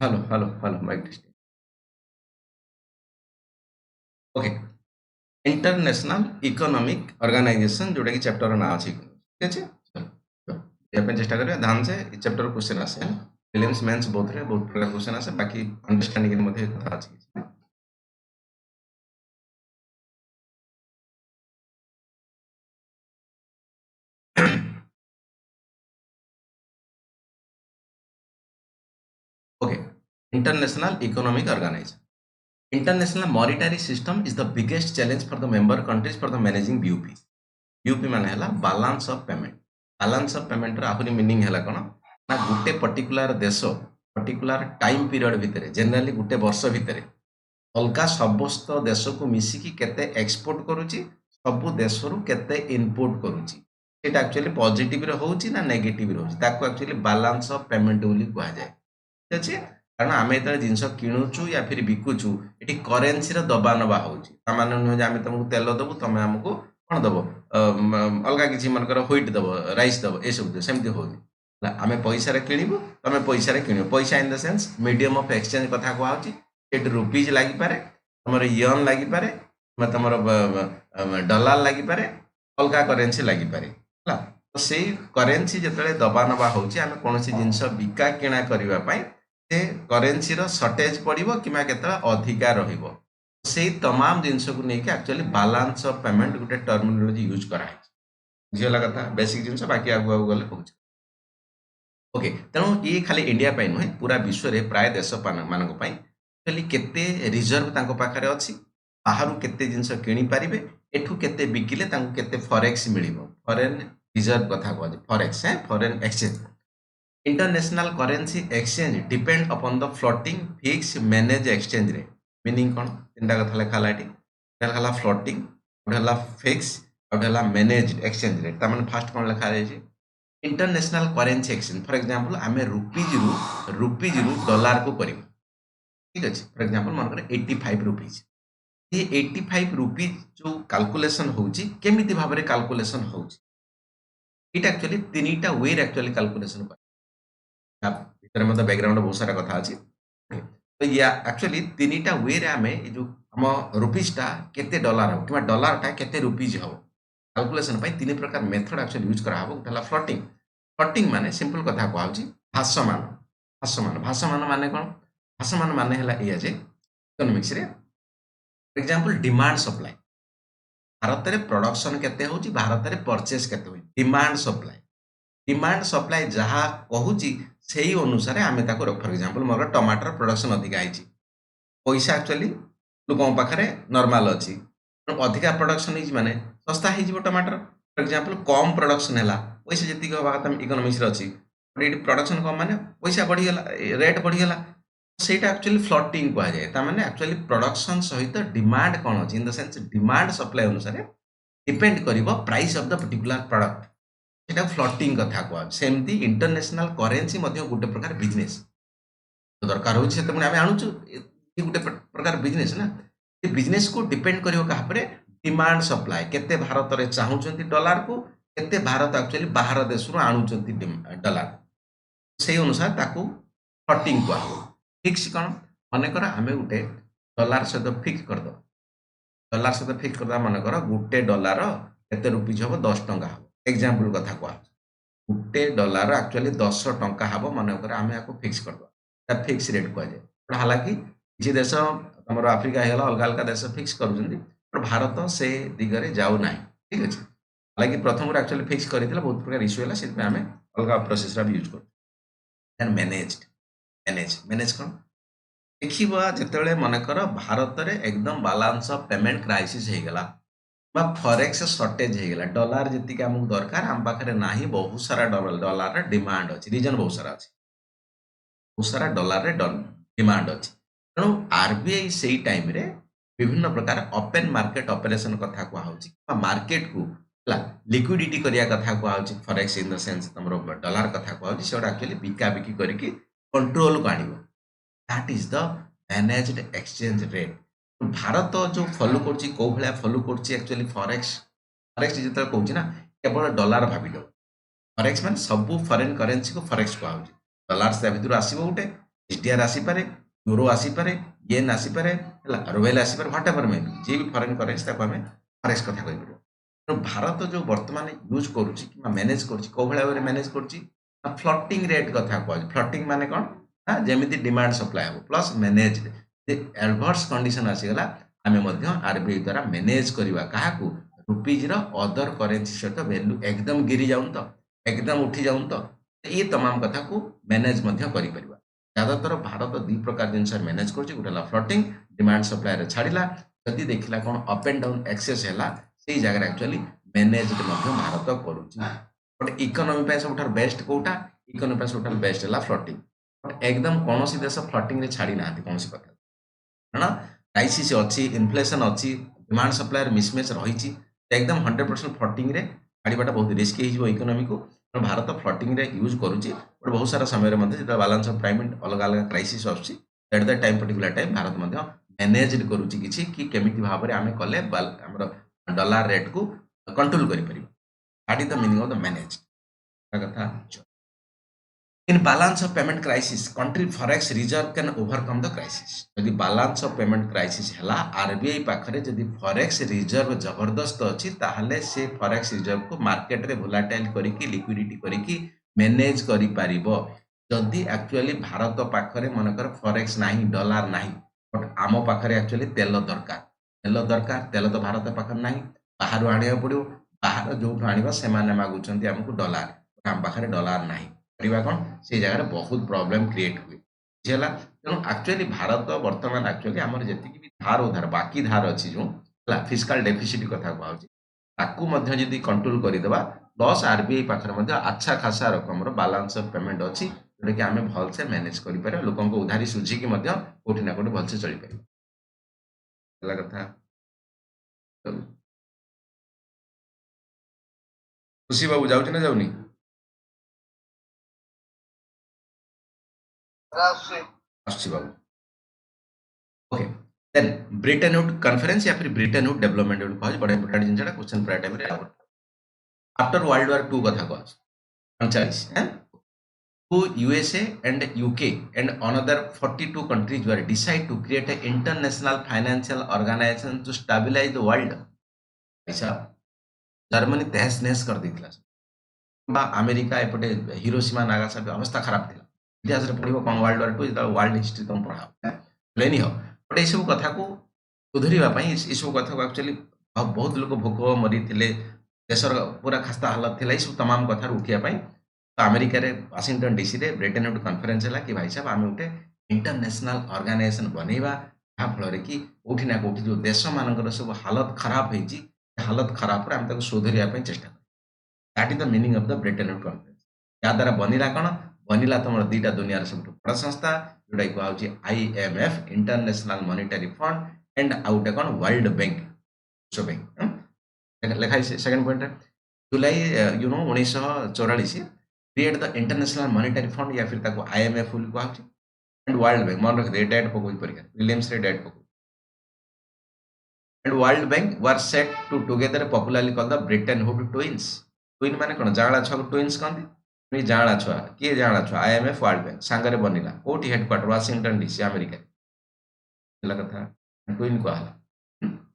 Hello hello hello mike testing. Okay. International economic organization जोटा कि chapter ना अछि ठीक अछि। चलो या पे चेष्टा करिया ध्यान से ई चैप्टर क्वेश्चन आसे प्रीलिम्स मेंस बोथ रे बहुत प्रकार क्वेश्चन आसे बाकी अंडरस्टैंडिंग के मध्ये कथा अछि। Okay. International economic organization International monetary system is the biggest challenge for the member countries for the managing BUP. BUP माने हला balance of payment. Balance of payment ର ଆହୁରି meaning ହେଲା କଣ ନା ଗୋଟେ particular ଦେଶ particular time period ଭିତରେ generally ଗୋଟେ ବର୍ଷ ଭିତରେ ଅଲଗା ସମସ୍ତ ଦେଶକୁ ମିଶିକି କେତେ ଏକ୍ସପୋର୍ଟ କରୁଛି ସବୁ ଦେଶରୁ କେତେ ଇନପୋର୍ଟ କରୁଛି ସେଇଟା ଆକ୍ଚୁଆଲି ପଜିଟିଭରେ ହଉଛି ନା ନେଗେଟିଭରେ ହଉଛି ତାକୁ ଆକ୍ଚୁଆଲି ବାଲାନ୍ସ ଅଫ ପେମେଣ୍ଟ ବୋଲି କୁହାଯାଏ। ଠିକ ଅଛି। କାରଣ ଆମେ ଯେତେବେଳେ ଜିନିଷ କିଣୁଛୁ ୟା ଫିର ବିକୁଛୁ ଏଠି କରେନ୍ସିର ଦବା ନବା ହଉଛି ତାମାନେ ନୁହେଁ ଯେ ଆମେ ତମକୁ ତେଲ ଦବୁ ତମେ ଆମକୁ କଣ ଦବ ଅଲଗା କିଛି ମନେକର ହ୍ୱିଟ ଦବ ରାଇସ୍ ଦବ ଏସବୁ ଦବ ସେମିତି ହଉନି ହେଲା ଆମେ ପଇସାରେ କିଣିବୁ ତମେ ପଇସାରେ କିଣିବ ପଇସା in the sense medium of exchange କଥା କୁହାହଉଛି ଏଠି ରୁପିଜ ଲାଗିପାରେ ତମର ୟନ୍ ଲାଗିପାରେ ତମର ଡଲାର ଲାଗିପାରେ ଅଲଗା କରେନ୍ସି ଲାଗିପାରେ ହେଲା ତ ସେଇ କରେନ୍ସି ଯେତେବେଳେ ଦବା ନବା ହଉଛି ଆମେ କୌଣସି ଜିନିଷ ବିକା କିଣା କରିବା ପାଇଁ ସେ କରେନ୍ସିର ସର୍ଟେଜ ପଡ଼ିବ କିମ୍ବା କେତେବେଳେ ଅଧିକା ରହିବ ସେଇ ତମାମ ଜିନିଷକୁ ନେଇକି ଆକ୍ଚୁଆଲି ବାଲାନ୍ସ ଅଫ ପେମେଣ୍ଟ ଗୋଟେ ଟର୍ମିନୋଲୋଜି ୟୁଜ୍ କରାହେଇଛି ବୁଝିଗଲା କଥା ବେସିକ ଜିନିଷ ବାକି ଆଗକୁ ଆଗକୁ ଗଲେ କହୁଛି। ओके तेणु ये खाली इंडिया ପାଇଁ ନୁହେଁ ପୁରା ବିଶ୍ୱରେ ପ୍ରାୟ ଦେଶ ମାନଙ୍କ ପାଇଁ ଖାଲି କେତେ ରିଜର୍ଭ ତାଙ୍କ ପାଖରେ ଅଛି ବାହାରୁ କେତେ ଜିନିଷ କିଣି ପାରିବେ ଏଠୁ କେତେ ବିକିଲେ ତାଙ୍କୁ କେତେ ଫରେକ୍ସ ମିଳିବ ଫରେନ୍ ରିଜର୍ଭ କଥା କୁହାଯାଏ forex foreign exchange international currency exchange depend upon the floating fix manage exchange rate meaning कौन तीनटा कथा लिखा है फ्लोटिंग गोटे फिक्स गोटे मैनेज एक्सचेंज रेट तार फास्ट कौन लिखा जाए international currency exchange for example आम रुपीज रु डॉलर को करूँ ठीक अच्छे फॉर एग्जांपल मन 85 रुपीज ये 85 रुपीज जो कैलकुलेशन होची केमिति भाबरे कैलकुलेशन होची इट एक्चुअली तीनटा वे रे एक्चुअली कैलकुलेशन ଭିତରେ ମଧ୍ୟ ବ୍ୟାକଗ୍ରାଉଣ୍ଡ ବହୁତ ସାରା କଥା ଅଛି ତ ୟା ଆକ୍ଚୁଆଲି ତିନିଟା ୱେରେ ଆମେ ଏ ଯୋଉ ଆମ ରୁପିଜଟା କେତେ ଡଲାର ହବ କିମ୍ବା ଡଲାରଟା କେତେ ରୁପିଜ ହବ କାଲକୁଲେସନ ପାଇଁ ତିନି ପ୍ରକାର ମେଥଡ ଆକ୍ଚୁଆଲି ୟୁଜ କରାହବ ଗୋଟେ ହେଲା ଫ୍ଲୋଟିଂ ଫ୍ଲୋଟିଂ ମାନେ ସିମ୍ପଲ କଥା କୁହାହଉଛି ଭାସମାନ ଭାସମାନ ଭାସମାନ ମାନେ କଣ ଭାସମାନ ମାନେ ହେଲା ଏଇଆ ଯେ ଇକୋନୋମିକ୍ସରେ ଫର ଏକ୍ଜାମ୍ପଲ ଡିମାଣ୍ଡ ସପ୍ଲାଏ ଭାରତରେ ପ୍ରଡକ୍ସନ କେତେ ହଉଛି ଭାରତରେ ପରଚେଜ କେତେ ହଉଛି ଡିମାଣ୍ଡ ସପ୍ଲାଏ ଯାହା କହୁଛି ସେଇ ଅନୁସାରେ ଆମେ ତାକୁ ଫର ଏକ୍ଜାମ୍ପଲ ମୋର ଟମାଟର ପ୍ରଡକ୍ସନ ଅଧିକା ହେଇଛି पैसा एक्चुअली लोक पाखे नॉर्मल अच्छी अधिका प्रोडक्शन माने सस्ता हो टमाटर फॉर एग्जांपल कम प्रोडक्शन है पैसा जी हवा इकोनॉमिक्स अच्छी प्रोडक्शन कम माने पैसा बढ़ीगला रेट बढ़ीगला ସେଇଟା ଆକ୍ଚୁଆଲି ଫ୍ଲଟିଂ କୁହାଯାଏ ତାମାନେ ଆକ୍ଚୁଆଲି ପ୍ରଡକ୍ସନ ସହିତ ଡିମାଣ୍ଡ କ'ଣ ଅଛି in the sense demand supply ଅନୁସାରେ ଡିପେଣ୍ଡ କରିବ price of the particular product ସେଇଟା ଫ୍ଲଟିଂ କଥା କୁହାଯାଏ ସେମିତି ଇଣ୍ଟରନ୍ୟାସନାଲ କରେନ୍ସି ମଧ୍ୟ ଗୋଟେ ପ୍ରକାର ବିଜନେସ୍ ଦରକାର ହେଉଛି ସେତେବେଳେ ଆମେ ଆଣୁଛୁ ये गोटे प्रकार बिजनेस ना ये बिजनेस को डिपेंड करियो कहा पर डिमांड सप्लाई केते भारत रे चाहूचंती डॉलर को केते भारत एक्चुअली बाहर देश रु आणुचंती डॉलर से अनुसार ताकू फ्लोटिंग को फिक्स कौन मन कर आम गोटे डॉलर सहित फिक्स कर दो डॉलर सहित फिक्स कर मन कर गोटे डॉलर केते रुपीज हम 10 टंका हम एग्जांपल कथा कह गोटे डॉलर एक्चुअली 10 टंका हम मन कर आम या फिक्स कर दो फिक्स रेट कह जाए हालांकि किसी देश तुम आफ्रिका होगा अलग अलग देश फिक्स कर भारत से दिगरे जाऊ ना ठीक अच्छे हालांकि प्रथम एक्चुअली फिक्स करते बहुत प्रकार इश्यू है से आम अलग प्रोसेस भी यूज कर मैनेज मैनेज मैनेज कौन देखा जिते मनकर भारत में एकदम बालांस ऑफ पेमेंट क्राइसिस होगला फॉरेक्स शॉर्टेज होगला डॉलर जी आमको दरकार आम पाखे ना बहुत सारा डॉलर डिमांड अच्छी रीजन बहुत सारा अच्छी बहुत सारा डॉलर डिमांड अच्छी तेणु आरबीआई से टाइम रे विभिन्न प्रकार ओपन मार्केट ऑपरेशन कथा कहुच्छी मार्केट को लिक्विडिटी करिया कथा कहुच्छी फॉरेक्स इन द सेंस तुम डॉलर कथा कहुच्छी से एक्चुअली बिका बिकी करके कंट्रोल को आनिबो that is the managed exchange rate Bharat जो फॉलो करछि को भलिया फॉलो करछि एक्चुअली फॉरेक्स फॉरेक्स जेते कहूछि ना केवल डॉलर भाबिलो फॉरेक्स माने सब फॉरेन करेंसी को फॉरेक्स कहुच्छी डॉलर से भितर आसीबो गोटे एसडीआर आसीपारे, यूरो आसीपारे, येन आसीपारे, रुबेल आसीपारे, व्हाट एवर मे बी जी भी फॉरेन करेन्सी ताको आमे फॉरेक्स कथा कहि परिबो। तो भारत जो वर्तमान यूज करूची कि मैनेज करूची को भला वे मैनेज करूची फ्लोटिंग रेट कथा कहू। फ्लोटिंग माने कोन ना जेमिति डिमांड सप्लाई हो प्लस मैनेज्ड जे एडवर्स कंडीशन आसीगला आमे मध्य आरबीआई द्वारा मैनेज करबा काहाकू रुपीज रो अदर करेन्सी सहित वैल्यू एकदम गिरी जाउन तो एकदम उठी जाउन तो ये तमाम कथा को मैनेज मध्य करि परिबा। ज्यादातर भारत दी प्रकार जिनस मैनेज करुच्ची गोटे फ्लोटिंग डिमांड सप्लाई रे छाड़िला जदि देखिला कोन अप एंड डाउन एक्सेस हैला सेही जगह एक्चुअली मैनेज्ड मध्य भारत करूची। बट इकोनॉमी पे सबठार बेस्ट कोटा इकोनॉमी पे सबठार बेस्ट हैला फ्लोटिंग। बट एकदम कोनोसी देश फ्लोटिंग रे छाड़ी नांती कोनोसी कथा କାରଣ କ୍ରାଇସିସ୍ ଅଛି ଇନଫ୍ଲେସନ୍ ଅଛି ଡିମାଣ୍ଡ ସପ୍ଲାଏର ମିସମ୍ୟାଚ୍ ରହିଛି एकदम 100% फ्लଟିଂରେ ଛାଡ଼ିବାଟା ବହୁତ ରିସ୍କ ହେଇଯିବ ଇକୋନୋମିକୁ। ତେଣୁ ଭାରତ फ्लଟିଂରେ ୟୁଜ୍ କରୁଛି ବଟ୍ ବହୁତ ସାରା ସମୟରେ ମଧ୍ୟ ଯେତେବେଳେ ବାଲାନ୍ସ ଅଫ୍ ପେମେଣ୍ଟ ଅଲଗା ଅଲଗା କ୍ରାଇସିସ୍ ଆସୁଛି at the time particular time ଭାରତ ମଧ୍ୟ ମ୍ୟାନେଜ୍ଡ କରୁଛି କିଛି କି କେମିତି ଭାବରେ ଆମେ କଲେ ଆମର ଡଲାର ରେଟ୍କୁ କଣ୍ଟ୍ରୋଲ କରିପାରିବା। That is the meaning of the manage କଥା। In balance of payment crisis, country forex reserve can overcome the crisis. यदि balance of payment crisis हैला आरबीआई पाखरे यदि forex reserve जबरदस्त अछि ताहले से forex reserve को मार्केट रे volatile करिकी liquidity करिकी मैनेज करि पारिबो। जदि एक्चुअली भारत पाखरे मनकर forex नाही डॉलर नाही बट आम पाखरे एक्चुअली तेल तो भारत पाखरे नाही बाहर आनिया पड़ियो बाहर जो आनिबा सेमाने मागुचंती हमकु डॉलर आम पाखरे डॉलर नाही कौन से जगह बहुत प्रॉब्लम क्रिएट हुए बुझीगला। तेणु एक्चुअली भारत वर्तमान एक्चुअली आमर जी भी धार उधार बाकी धार अच्छी जो फिस्काल डेफिसिट कथा कहूँ ताकू जदि कंट्रोल करदेबा प्लस आरबीआई पाखे अच्छा खासा रकम बालांस ऑफ पेमेंट अच्छी जोटा कि आम भलसे मैनेज कर लोक उधारी सुझिकी कौटी ना कौटी भलसे चली पार कथा। खुशी बाबू जाऊँ ना जाऊनी आसुची बाबू okay then Bretton Wood conference या फिर ब्रिटेन वुड डेवलपमेंट वुड कहज बड़ा इंपोर्टेंट जिनसटा क्वेश्चन प्राय टाइम रे आफ्टर वर्ल्ड वार 2 कथा कहज 39 हैं who USA and UK and another 42 countries were decide to create an international financial organization to stabilize the world। ऐसा जर्मनी तहस नहस कर देथिला बा अमेरिका एपटे हिरोशिमा नागासाकी अवस्था खराब थिला इतिहास रे पढ़िबो कोन वर्ल्ड वार 2 जेता वर्ल्ड हिस्ट्री तुम पढ़ा लेनी हो बट ए सब कथा को सुधरिबा पई ए सब कथा को एक्चुअली बहुत लोग भोक मरी थिले देशर पूरा खस्ता हालत थिला ए सब तमाम कथा उठिया पई तो अमेरिका रे वाशिंगटन डीसी रे ब्रिटेन वुड कॉन्फ्रेंस हला कि भाई साहब आमे उठे इंटरनेशनल ऑर्गेनाइजेशन बनेबा आ फल रे कि कोठी ना कोठी जो देश मानकर सब हालत खराब हेची हालत खराब रे हम ताको सुधरिया पई चेष्टा that is the meaning of the Britain Wood conference. या द्वारा बनिला कौन बनिला तुम दीटा दुनिया सब बड़ संस्था जोटा कि कहुँ IMF international monetary fund and आउटे कौन वर्ल्ड बैंक विश्व बैंक लिखाई सेकेंड पॉइंट जुलाई 1944 create the international monetary fund या फिर ताको आईएमएफ बोली कहुँ एंड वर्ल्ड बैंक मन रखिए डेट पकड़ परीक्षा विलियम्स रे डेट पकड़ and world bank were set to together popularly called the Britain would twins. Twin माने कोन जांगला छुआ को ट्विन्स कहंती तुई जांगला छुआ किए जांगला छुआ आईएमएफ वर्ल्ड बैंक सांगरे बनिला कोठी हेडक्वार्टर वाशिंगटन डीसी अमेरिका हला कथा ट्विन को हला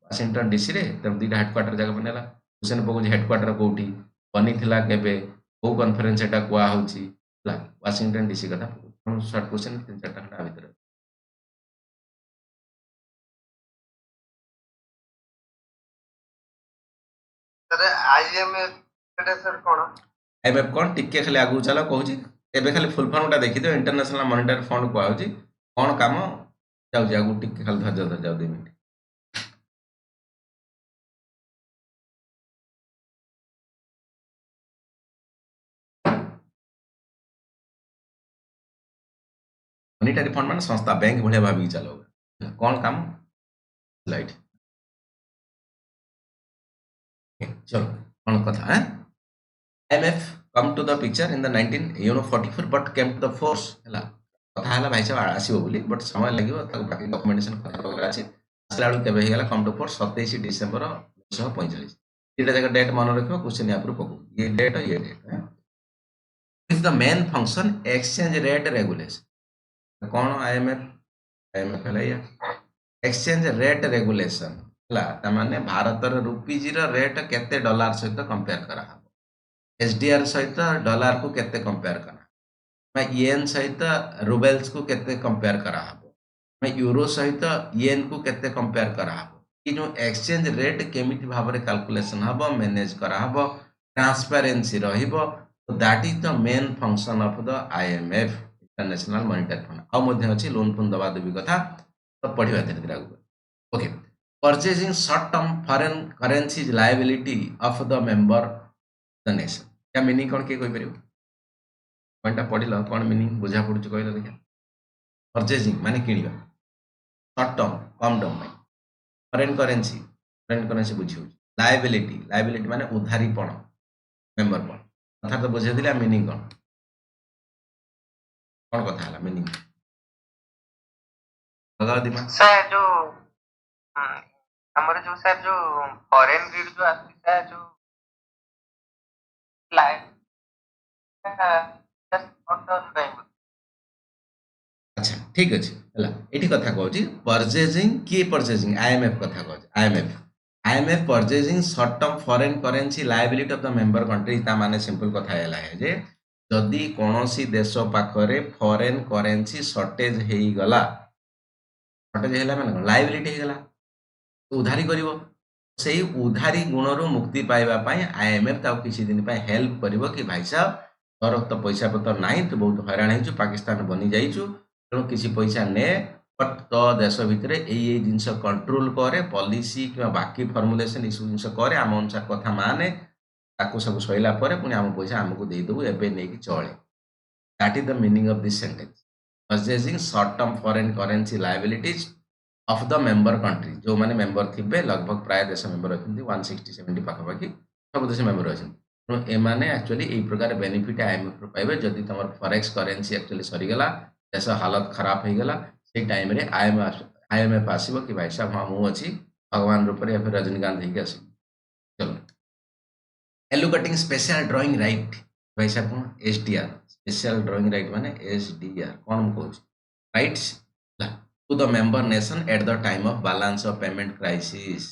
वाशिंगटन डीसी रे तब दीटा हेडक्वार्टर जगह बनेला हुसैन बगु हेडक्वार्टर कोठी बनिथिला केबे को कॉन्फ्रेंस एटा कुआ होची हला वाशिंगटन डीसी कथा शॉर्ट क्वेश्चन 3-4 घंटा भीतर सर आईएमएफ एटा सर कोन आईएमएफ कोन टिके खाली आगु चला कहूची एबे खाली फुल फॉर्मटा देखि दियो इंटरनेशनल मॉनेटरी फंड को आउची कोन काम जाउ आगु टिके खाली धर जाउ 2 मिनिट मॉनेटरी फंड माने संस्था बैंक भलिया भाबी चलो कोन काम स्लाइड चलो कोन कथा है IMF come to the picture in the 1944 but came to the force हला कथा हला भाई साहब आसीबो बोली बट समय लागिवो ताको बाकी डॉक्यूमेंटेशन कथा वगैरह अछि असला आलु केबे हेला कम टू फोर्स 27 डिसेंबर 1945 एटा जगह डेट मन रखिबो क्वेश्चन या पर पकु ये डेट है is the main function exchange rate regulation कौन आईएमएफ आईएमएफ है या एक्सचेंज रेट रेगुलेशन है माने भारत रुपीज रेट केते डॉलर सहित कंपेयर करा एसडीआर सहित डॉलर को केते कंपेयर करा येन सहित रुबेल्स को केते कंपेयर करा यूरो सहित येन को केते कंपेयर करा कि जो एक्सचेंज रेट केमिति भाव में कैलकुलेशन हबो मैनेज करा हबो ट्रांसपेरेंसी रहिबो तो that is the main function of the IMF international monetary fund आ मध्ये अछि लोन फंड दबा देबी कथा तो पढ़िबा धीरे धीरे आगु okay purchasing short term foreign currencies liability of the member the nation क्या मीनिंग कोन के कोइ परिबो पॉइंट पढ़िल कोन मीनिंग बुझा पड़ुछ कहले देखा परचेजिंग माने किनिबा शॉर्ट टर्म कम टर्म में फॉरेन करेंसी बुझी लायबिलिटी लायबिलिटी माने उधारीपण मेंबर पण कथा तो बुझे दिला मीनिंग कौन कथा हला मीनिंग लगा दिमा सर जो हमर जो सर जो फॉरेन रीड जो आसी सर जो लाइक अच्छा ठीक अछि हला एठी कथा कहू छी परचेजिंग की परचेजिंग आईएमएफ कथा कहू IMF IMF purchasing short term foreign currency liability of the member country ता माने सिंपल कथा हैला है जे जदि कोनोसी देश पाखरे फॉरेन करेंसी शॉर्टेज हेई गला शॉर्टेज हैला माने लायबिलिटी हे गला उधारी करिवो सेही उधारी गुणरू मुक्ति पाइबा पई आईएमएफ ताऊ किछि दिन पई हेल्प करिवो कि भाई साहब तोर तो पैसा पतर नाही तो बहुत हैरान हेचु पाकिस्तान बनी जाइचु तेणु किसी पैसा ने बट तो देश भितर यही जिनस कंट्रोल करे पॉलिसी कि बाकी फर्मुलेसन ये सब जिनस करे आम अनुसार कथा माने ताकू सब सैला पुणी आम पैसा आमको देदेबू एवं नहीं चले that is the meaning of this sentence purchasing short term foreign currency liabilities of the member country जो माने मेंबर थिबे लगभग प्राय देश मेंबर अछंती 160 70 पाखापाखि सब देश मेंबर अछंती तेणु एमाने एक्चुअली ए प्रकार बेनिफिट आईएमएफ रो पाइबे जदि तमर फॉरेक्स करेंसी एक्चुअली सरीगला देश हालत खराब हो गला से टाइम रे आईएमएफ आसीबो कि भाई साहब हाँ मु अच्छी भगवान रूप या फिर रजनीकांत होगी आस चलो एलोकेटिंग स्पेशल ड्राइंग राइट भाई साहब कौन एसडीआर स्पेशल ड्राइंग राइट माने एसडीआर कौन मु कहूँ rights to the member nation at the time of balance of payment crisis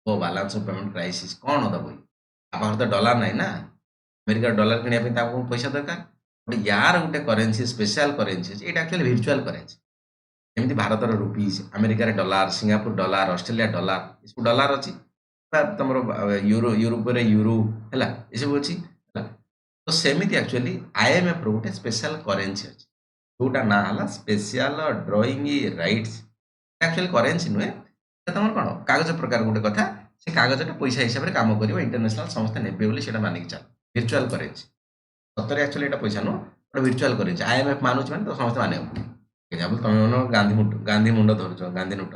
वो बैलेंस ऑफ पेमेंट क्राइसिस कौन दबो आप तो डॉलर नहीं ना अमेरिका डॉलर किनिया पैसा दरकार बट यार गोटे करेन्सी स्पेशल करेन्सी ये एक्चुअली भर्चुआल करेन्सी एमती भारत रुपीज अमेरिकार dollar Singapore dollar Australia dollar ये सब डॉलर अच्छी तुम यूरो यूरोप यूरो है ये सब अच्छी तो सेमती एक्चुअली आईएमएफ रोटे स्पेशल करेन्सी अच्छी जोटा ना है special drawing rights actually currency नुहे तुम कौन कागज प्रकार गोटे कथा से कागजटा पैसा हिसाब से कम कर इंटरनेशनल समस्त ने मानिक चल भर्चुआल करेन्सी सतरे एक्चुअली एटा पैसा नुह गोटे भर्चुआल करेन्सी आईएमएफ मानुच मैंने तो समस्त माने एग्जाम्पल तुम मन गांधी मुंड धरुच गांधी नोट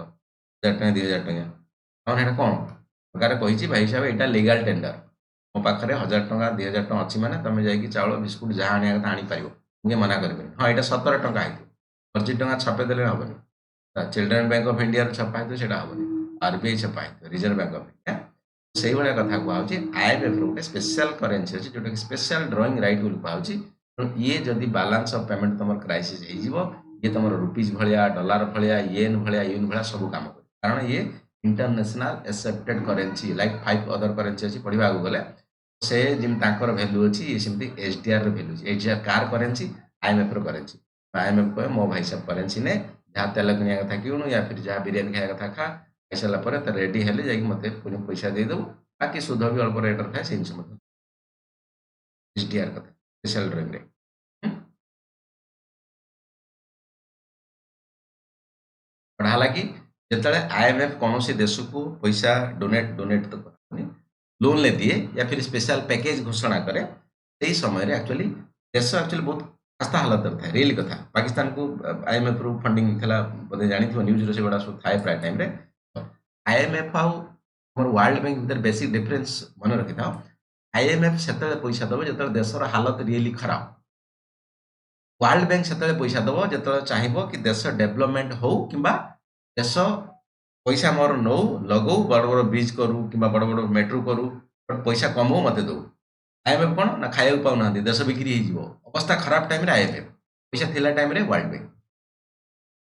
1000 टଙ୍କା 2000 टଙ୍କା कौन एटा कौन प्रकार कही भाई साहब यहाँ लीगल टेंडर मो पाखे 1000 टଙ୍କା 2000 टଙ୍କା अच्छी मैंने तुम जाकि चाउल बिस्कुट जहाँ आने कथा आनीपर मुझे मना करें हाँ यहाँ 17 टଙ୍କା है 25 टଙ୍କା छपेदेले हेनी चिल्ड्रेन बैंक ऑफ इंडिया छपा है से हेनी आरबीआई छपा है रिजर्व बैंक ऑफ इंडिया से भाया कथा कहुचे आईएमएफ रोटे स्पेशल करेन्सी अच्छी जोटा कि स्पेशल ड्रॉइंग राइट बोली कहुचे ये जदि बैलेंस ऑफ पेमेंट तुम क्राइसिस हो ये तुम रुपीज भाया डॉलर भाया येन भाया सब काम कर कारण ये international accepted currency like 5 other currency अच्छी पढ़ा आगे गले से जमी भैल्यू अच्छी ये SDR value SDR car currency IMF currency IMF कहे मो भाई सब करेन्सी ने जहाँ तेल किनिया कथा किणु या फिर जहाँ बिरियानी खाया कथा खा खाई सारापर रेडी हेले जाकि मत पैसा देदेबू बाकी सुध भी अल्प रेट थाए से जिन एसडीआर कथा स्पेशल ड्रॉइंग रेट पढ़ा कि जिते आईएमएफ कौन सी देश को पैसा डोनेट तो करनी लोन ले दिए या फिर स्पेशल पैकेज घोषणा करे से समय एक्चुअली देश एक्चुअली बहुत आस्था हालत था रियल कथा पाकिस्तान को आईएमएफ रु फंडिंग थला बोधे जानी न्यूज से गुड़ा सब थाए प्राय टाइम आईएमएफ आम वर्ल्ड बैंक भर बेसिक डिफरेन्स मन रखी था आईएमएफ से पैसा दब जो देशर हालत रियली खराब वर्ल्ड बैंक से पैसा दब जो चाहब कि देश डेवलपमेंट हो कि देश पैसा मोर नौ लगो बड़ बड़ ब्रिज करू कि बड़ बड़ मेट्रो करू बट पैसा कमो मत दो आईएमएफ कौन ना खाया पाऊना देश बिक्री हो अवस्था खराब टाइम आईएमएफ पैसा थिला टाइम रे वर्ल्ड बैंक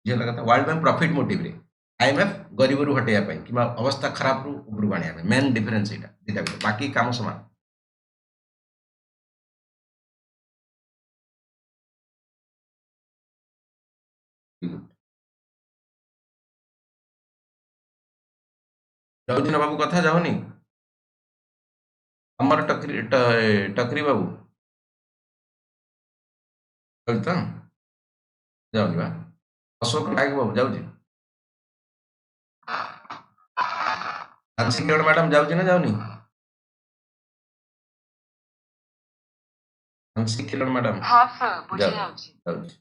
जे कथा वर्ल्ड बैंक प्रॉफिट मोटिव रे आईएमएफ गरीब रु हटेया पई कि अवस्था खराब रु ऊपर आनिया पई मेन डिफरेंस एटा दिटा बाकी काम समान जाउनी ना बाबू कथा जाउनी हमर टकरी बाबू चलता जाउनी बा अशोक नायक बाबू जाउजी आंसी केवड़ मैडम जाउजी ना जाउनी आंसी केवड़ मैडम हाँ सर बुझी जाउ जाउची जाउजी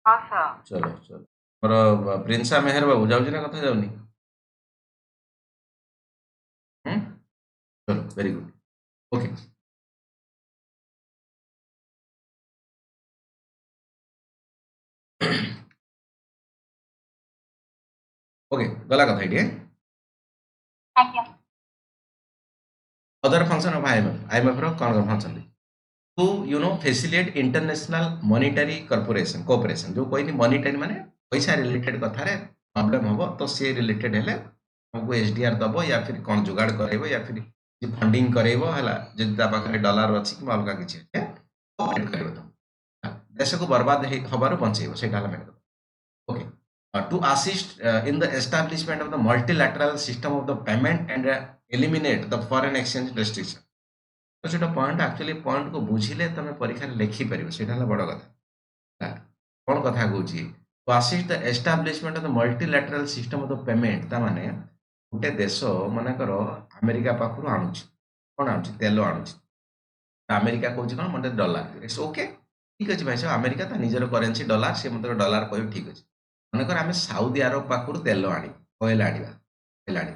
हाँ सर चलो चलो मोर प्रिंसा मेहर बाबू जाउजी ना कथा जाउनी चलो वेरी गुड ओके ओके गला कथा एटी आज्ञा अदर फंक्शन ऑफ आईएमएफ रो कौन कौन function to you know facilitate international monetary corporation cooperation जो कोई मॉनिटरी माने पैसा रिलेटेड कथा रे प्रॉब्लम हो तो से रिलेटेड हेले हमको एसडीआर दबो या फिर कौन जुगाड़ करेबो या फिर फंडिंग करेबो हला जदि ता पाखरे डॉलर अछि कि अलगा किछि है कोऑपरेट करेबो तो देश को बर्बाद हबारो बंचेबो सेटा हला main okay to assist in the establishment of the multilateral system of the payment and eliminate the foreign exchange restriction तो सेटा पॉइंट एक्चुअली पॉइंट को बुझिले तमे परीक्षा रे लिखि परिबो सेटा हला बड़ कथा कोन कथा कहूची to assist the establishment of the multilateral system of the payment ता माने गुटे देश मानकर अमेरिका पाखरु आणुची कोन आणुची तेल आणुची अमेरिका कहूची कोन मते डॉलर इट्स ओके ठीक अछि भाई साहब अमेरिका ता निजर करेंसी डॉलर से मते डॉलर कहू ठीक अछि मनकर आम साउदी अरब पाखर तेल आनी ऑयल आना तेल आनी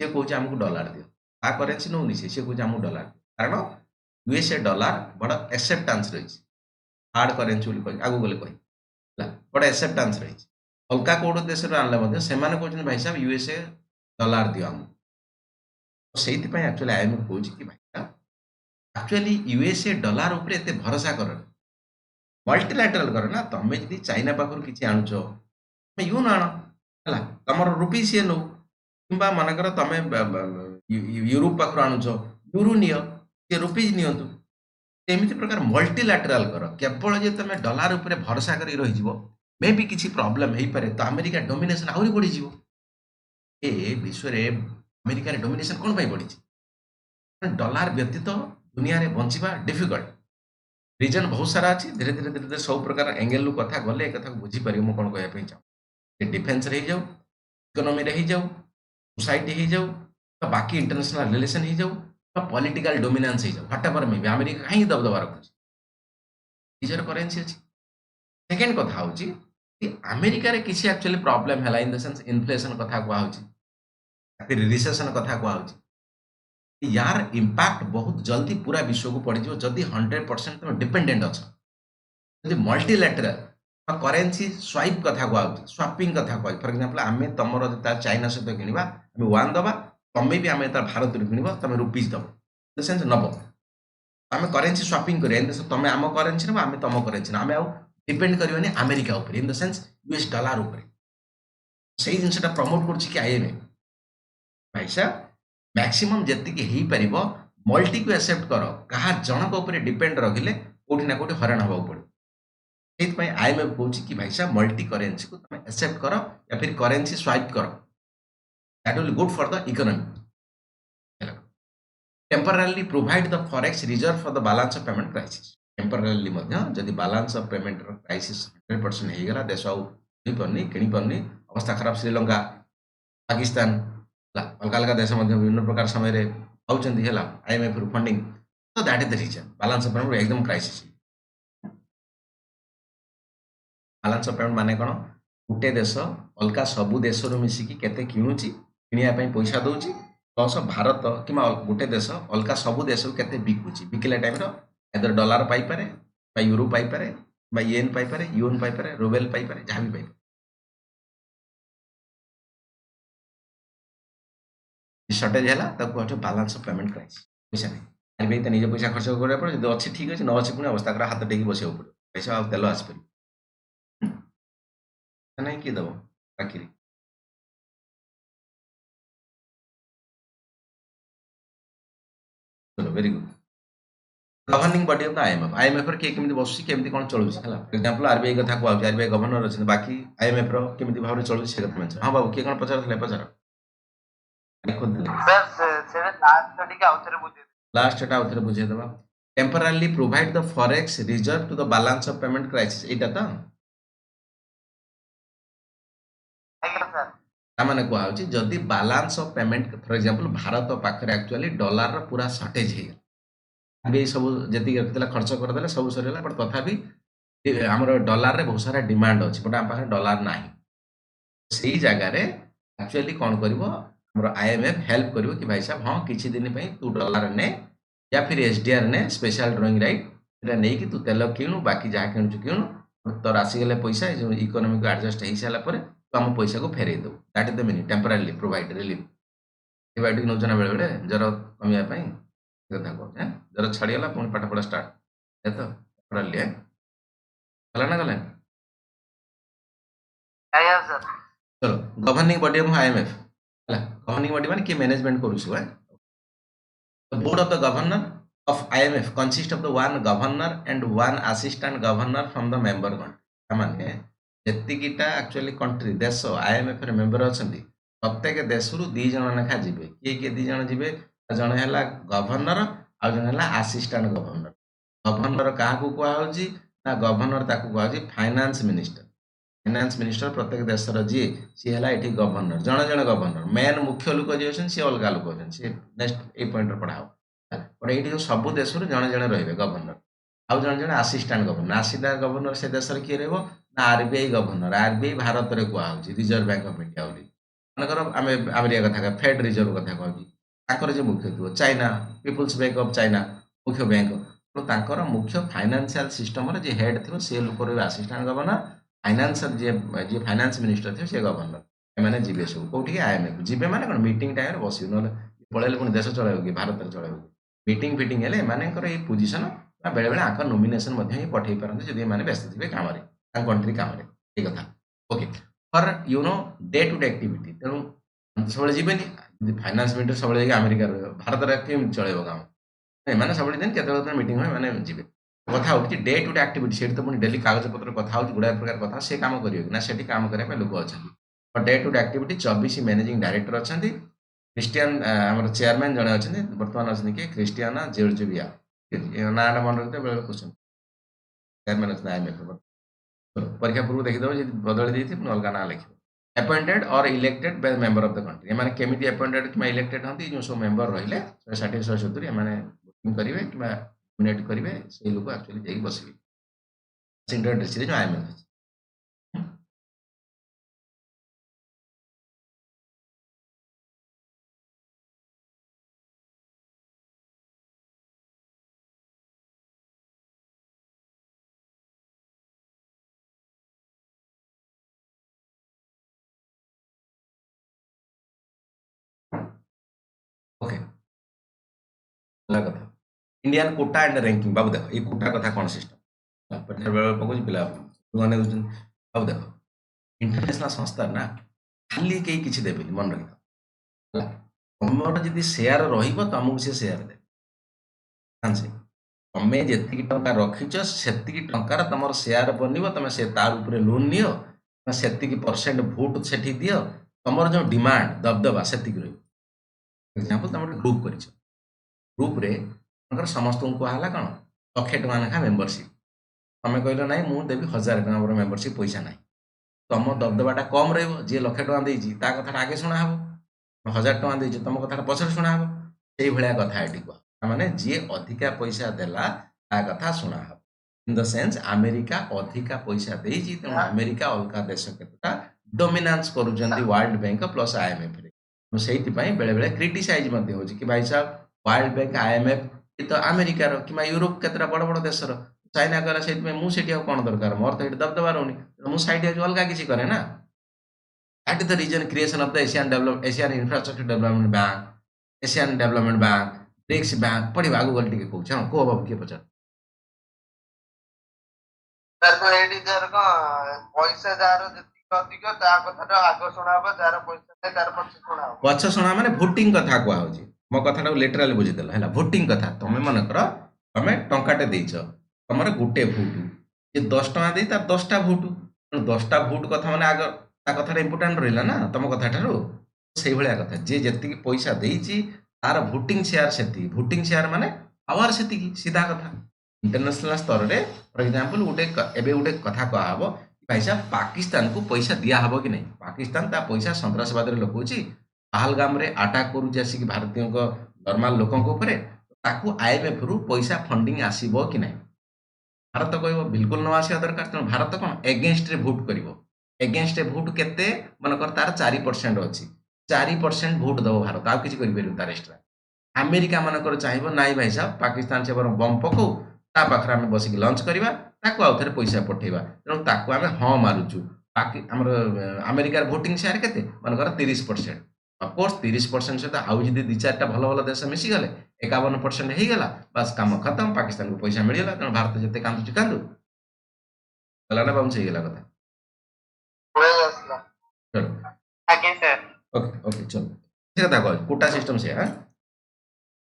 सी कौन आमको डॉलर दियो ता करेन्सी नौनी सी कौन आमको डॉलर कारण यूएसए डॉलर बड़ एक्सेप्टान्स रही हार्ड करेन्सी आगू गले कह बड़ एक्सेप्टान्स रही अलग कौट देश आनले से कहते भाई साहब यूएसए डॉलर दियो आमको से एक्चुअली आईएमएफ कौच कि भाई एक्चुअली यूएसए डॉलर उपर एत भरोसा कर मल्टीलैटरल कर ना तुम्हें जब चाइना पाखर किसी आणुच यून आण है तुम रुपी सी नौ कि मनकर तुम यूरोप पाखर आणुच यूरो नि सी रुपीज निमती प्रकार मल्टीलैटरल कर केवल जो तुम डॉलर उपर भरोसा कर रही मे भी किसी प्रॉब्लम हो पारे तो अमेरिका डोमिनेशन आहरी बढ़ी ए विश्व अमेरिका डोमिनेशन कौन बढ़ी डॉलर व्यतीत दुनिया रे बंचिबा डिफिकल्ट रीजन बहुत सारा अच्छी धीरे धीरे धीरे धीरे सब प्रकार एंगेल कथा गले कथा बुझीपर मुझे कौन कहना चाहूँ डिफेन्स हो जाऊ इकोनोमी हो जाऊ सोसाइटी हो जाऊ तो बाकी इंटरनेशनल रिलेशन हो जाऊ तो पॉलिटिकल डोमिनेंस हो जाऊ what ever may B America कहीं दबदबा रखुଛି निजर करेन्सी अच्छी सेकेंड कथा हूँ कि अमेरिका रे किसी एक्चुअली प्रॉब्लम है इन द सेंस इन्फ्लेशन कथा कहूँ रिसेशन कथा कहूँ यार इम्पैक्ट बहुत जल्दी पूरा विश्व को पड़ जदि 100% तुम डिपेंडेंट अच्छ मल्टीलैटरल करेन्सी स्वाइप कथा कहूँ स्वापिंग कथा कह फॉर एग्जांपल आम तुम चाइना सहित किणवा आम वन दबा तुम्हें भी आम भारत किणव तुम रुपीज दब इन द सेन्स नब आम करेन्सी स्वापिंग कर तुम आम करेन्सी नब आम तुम करेन्सी आम आउ डिपेंड करनी अमेरिका उपर in the sense US dollar उपर से जिनसा प्रमोट कर आईएमएफ भाई साहब मैक्सिमम जी हो मल्टी को एक्सेप्ट कर कहा जनक उपर डिपेंड रखिले कौटी ना कौटी हराण हवा पड़े से आईएमएफ कौच कि भाई साहब मल्टी करेन्सी को तुम एक्सेप्ट कर या फिर करेन्सी स्वाइप कर that will good for the economy temporarily provide the forex reserve for the balance of payment crisis temporarily जदि बैलेंस ऑफ पेमेंट क्राइसिस 100% होगा देश आउ किणी पारनी अवस्था खराब श्रीलंका पाकिस्तान अलग अलग देश विभिन्न प्रकार समय आउे आईएमएफ रु फंडिंग तो that is the reason balance of payment एकदम क्राइसिस बैलेंस ऑफ पेमेंट माने कौन गोटे देश अलग सबू देश मिसिकी केते किणुची किणिया पैसा दौची प्लस भारत कि गोटे देश अलग सबू देश को केते बिकुची बिकिला टाइम एदर डॉलर पाइपे यूरो पाइपे येन पाइपे यून पाइपे रूबेल पाइपे जहाँ भी पाइपे सर्टेज है बैलेंस ऑफ पेमेंट क्राइसिस पैसा नहीं निज पैसा खर्च करा पड़े जो अच्छी ठीक अच्छे न अच्छी पुणी अवस्था हाथ टेक बस पड़े पैसा तेल आसपार नहीं किए दब चाकरी चलो very good governing body of the IMF रे केमिति बसुची केमिति कोन चलुची हला फॉर एग्जांपल आरबीआई कथा को आरबीआई गवर्नर अछि बाकी आईएमएफ रो केमिति भाव रे चलुची से कथा मेंशन हां बाबू के कोन पचार थले पचार लिखो दे सर सेवन लास्ट टिके आउथरे बुझे लास्ट एटा उथरे बुझे दबा temporarily provide the forex reserve to the balance of payment crisis एटा त आज्ञा सर तामाने को आउची जदी balance of payment for example भारत पाखरे एक्चुअली डॉलर रो पूरा शॉर्टेज हे आरबीआई सब जति रखितला खर्च कर देले सब सरेला बट तथापि हमर डॉलर रे बहुत सारा डिमांड अछि बट हम पाखरे डॉलर नाही सेही जगह रे एक्चुअली कौन करिवो हमर आईएमएफ हेल्प करिवो कि भाई साहब हां किछि दिन पई तू डॉलर ने या फिर एसडीआर ने स्पेशल ड्राइंग राइट एटा नै कि तू तेल किणु बाकी जहा किणुछु किणु तोर आसी गेले पैसा जो इकोनॉमी को एडजस्ट हेई साला पर तो हम पैसा को फेरै दो that is the meaning temporarily provide relief एबाइटिक नोजना बेले बेले जर कमिया पई कथा को जर छाड़ी गला पुणी पाठ पढ़ा स्टार्ट है तो टेम्पररली गला ना गला आज्ञा सर चलो गवर्निंग बॉडी ऑफ आईएमएफ हला गवर्निंग बॉडी माने कि मैनेजमेंट करूछु है The board of the governor of IMF consists of the one governor and one assistant governor from the member country माने जेतिकिटा एक्चुअली कंट्री देश आईएमएफ रे member अछंती प्रत्येक देशरु 2 जण लेखा जिवे के 2 जण जिवे जण हैला गवर्नर आ जण हैला असिस्टेंट गवर्नर गवर्नर काहा को कुआ होजी ना गवर्नर ताकू कुआ होजी फाइनांस मिनिस्टर प्रत्येक देशर जी सी हैला एठी गवर्नर जण जण गवर्नर मेन मुख्य लोक जे अछन सी अलगा लोक अछन सी नेक्स्ट ए पॉइंट रे पढाओ पर एठी जो सब देशरु जण जण रहबे गवर्नर आउ जण जण असिस्टेंट गवर्नर से देशर किए रहबो ना आरबीआई गवर्नर आरबीआई भारत रे कुआ होजी रिजर्व बैंक ऑफ इंडिया बोली मनकर आमे अमेरिका कथा का फेड रिजर्व कथा कहजी ताकर जे मुख्य थो China People's bank of China मुख्य बैंक तो ताकर मुख्य फाइनेंशियल सिस्टम रे जे हेड थो से लोक रे असिस्टेंट गवर्नर फाइनेंशियल जे फाइनेंस मिनिस्टर थे से गवर्नर माने जीवे सब कोठी आईएमएफ जीवे माने कोन मीटिंग टाइम रे बसियो न पळेले कोन देश चलाइबो कि भारत रे चलाइबो मीटिंग फिटिंग हेले मानेकर ए पोजीशन बेले बेले आकर नॉमिनेशन मध्ये ही पठेई पारंते जदि माने व्यस्त थिबे काम रे कंट्री काम रे ठीक कथा okay for you know day to day activity तेनु सबले जीवेनी फाइनेंस मिनिस्टर सबले अमेरिका रे भारत रे केम चलाइबो काम नहीं माने सबले दिन केते मीटिंग होय माने जीवे कथा हो डे टू डे एक्टिविटी से तो पुणी डेली कागज पत्र कथा हो गुड़ा प्रकार कथा से काम करियो ना सेठी काम करबा लोक अछंती और day to day activity 24 managing director अछंती क्रिस्टियन हमर चेयरमैन जने अछंती वर्तमान अछंती के क्रिस्टियाना जेर्जुबिया ना ना मन रखते बेले क्वेश्चन चेयरमैन अछना आईएमएफ परीक्षा पूर्व देखि दबो जे बदल देथि पुणी अलगा ना लिखियो अपॉइंटेड और elected by member of the country माने केमिति अपॉइंटेड कि इलेक्टेड हंती जो सो मेंबर रहिले 160 170 माने वोटिंग करिवे कि नोमिनेट करिवे से लोक एक्चुअली जाई बसिबे सेंट्रल डिस्ट्रिक्ट जो आईएमएफ ओके अलग कथा इंडियन कोटा एंड रैंकिंग बाबू देखो ये कोटा कथा कौन सिस्टम परीक्षा बेले पकोज पिला माने बाबू देखो इंटरनेशनल संस्था ना खाली केही किछि देबेनी मन रखिथा तमर जदि शेयर रहिबो तमକୁ से शेयर दे आंसे तमे जेतिकी टंका रखिछ सेतिकी टंकार तमर शेयर बनिबो तमे से तार ऊपर लोन नियो तमे सेतिकी परसेंट वोट सेठी दियो तमर जो डिमांड दबदबा सेतिकी रहिबो एग्जांपल तमर ग्रुप करिछ ग्रुप रे तंकर समस्त को हला कोन लक्षे टका लेखा मेंबरशिप तमे कहलो नाही मु देबी 1000 टका मोर मेंबरशिप पैसा नाही तम दबदबाटा कम रहिबो जे लक्षे टका देइछि ता कथा आगे सुना हबो 1000 टका देइछि तम कथा पछर सुना हबो सेही भलिया कथा एठी को माने जे अधिका पैसा देला ता कथा सुना हबो इन द सेंस अमेरिका अधिका पैसा देइछि त अमेरिका अलका देश केतटा डोमिनेंस करूजंती वर्ल्ड बैंक प्लस आईएमएफ रे तो सेही पई बेले बेले क्रिटिसाइज मध्ये होछि कि भाई साहब वर्ल्ड बैंक आईएमएफ ये तो अमेरिका रो कि यूरोप केतरा बड़ बड़ देश रो चाइना करा सेही में मु सेठी कोन दरकार मोर तो एठी दबदबा रहउनी मु साइड जो अलगा किछि करे ना that is the reason creation of the Asian infrastructure development bank Asian development bank BRICS bank पढ़ी आगु गल टिके कहू छ को बाबू के पचार सर को एडी जर को पैसा जार जति ଅଧିକ ତା କଥାଟା ଆଗ ଶୁଣା ହବ, ଯାହାର ପଇସା ନାହିଁ ତାର ପଛେ ଶୁଣା ହବ। ପଛ ଶୁଣା ମାନେ ଭୋଟିଂ କଥା କୁହାହଉଛି। ମୋ କଥାଟାକୁ ଲିଟରାଲି ବୁଝିଦେଲ ହେଲା। ଭୋଟିଂ କଥା, ତମେ ମନେକର ତମେ ଟଙ୍କାଟେ ଦେଇଛ, ତମର ଗୋଟେ ଭୋଟ, ଯେ 10 ଟଙ୍କା ଦେଇ ତାର 10ଟା ଭୋଟ, ତେଣୁ 10ଟା ଭୋଟ କଥା ମାନେ ଆଗ ତା କଥାଟା ଇମ୍ପୋର୍ଟାଣ୍ଟ ରହିଲା ନା ତମ କଥାଠାରୁ। ସେଇଭଳିଆ କଥା, ଯିଏ ଯେତିକି ପଇସା ଦେଇଛି ତାର ଭୋଟିଂ ସେୟାର ସେତିକି। ଭୋଟିଂ ସେୟାର ମାନେ ପାୱାର ସେତିକି, ସିଧା କଥା। ଇଣ୍ଟରନ୍ୟାସନାଲ ସ୍ତରରେ ଫର ଏକ୍ଜାମ୍ପଲ ଏବେ ଗୋଟେ କଥା କୁହାହବ, ଭାଇ ସାହେବ ପାକିସ୍ତାନକୁ ପଇସା ଦିଆହବ କି ନାହିଁ। ପାକିସ୍ତାନ ତା ପଇସା ସନ୍ତାସବାଦରେ ଲଗଉଛି, ପାହଲଗାମରେ ଆଟାକ୍ କରୁଛି ଆସିକି ଭାରତୀୟଙ୍କ ନର୍ମାଲ ଲୋକଙ୍କ ଉପରେ, ତାକୁ IMFରୁ ପଇସା ଫଣ୍ଡିଂ ଆସିବ କି ନାହିଁ। ଭାରତ କହିବ ବିଲକୁଲ ନ ଆସିବା ଦରକାର। ତେଣୁ ଭାରତ କ'ଣ ଏଗେନଷ୍ଟରେ ଭୋଟ କରିବ। ଏଗେନଷ୍ଟରେ ଭୋଟ କେତେ, ମନେକର ତାର 4% ଅଛି, 4% ଭୋଟ ଦେବ ଭାରତ, ଆଉ କିଛି କରିପାରିବ ତାର ଏକ୍ସଟ୍ରା। ଆମେରିକା ମନେକର ଚାହିଁବ ନାଇଁ ଭାଇ ସାହେବ ପାକିସ୍ତାନ ସେ ବରଂ ବମ୍ ପକାଉ, ତା ପାଖରେ ଆମେ ବସିକି ଲଞ୍ଚ କରିବା, ତାକୁ ଆଉ ଥରେ ପଇସା ପଠେଇବା, ତେଣୁ ତାକୁ ଆମେ ହଁ ମାରୁଛୁ। ଆମର ଆମେରିକାର ଭୋଟିଂ ସେୟାର କେତେ, ମନେକର 30%। ଅଫକୋର୍ସ 30% ସହିତ ଆଉ ଯଦି 2-4ଟା ଭଲ ଭଲ ଦେଶ ମିଶିଗଲେ 51% ହେଇଗଲା, ବାସ୍ କାମ ଖତମ, ପାକିସ୍ତାନକୁ ପଇସା ମିଳିଗଲା। ତେଣୁ ଭାରତ ଯେତେ କାନ୍ଦୁଛି କାନ୍ଦୁ, ଗଲା ନା ବାଉନ୍ସ ହେଇଗଲା କଥା। ପଳେଇ ଆସିଲା। ଚलो ଆଜ୍ଞା ସାର୍। ओके ओके चलो ସେ କଥା କହ, କୋଟା ସିଷ୍ଟମ ସେ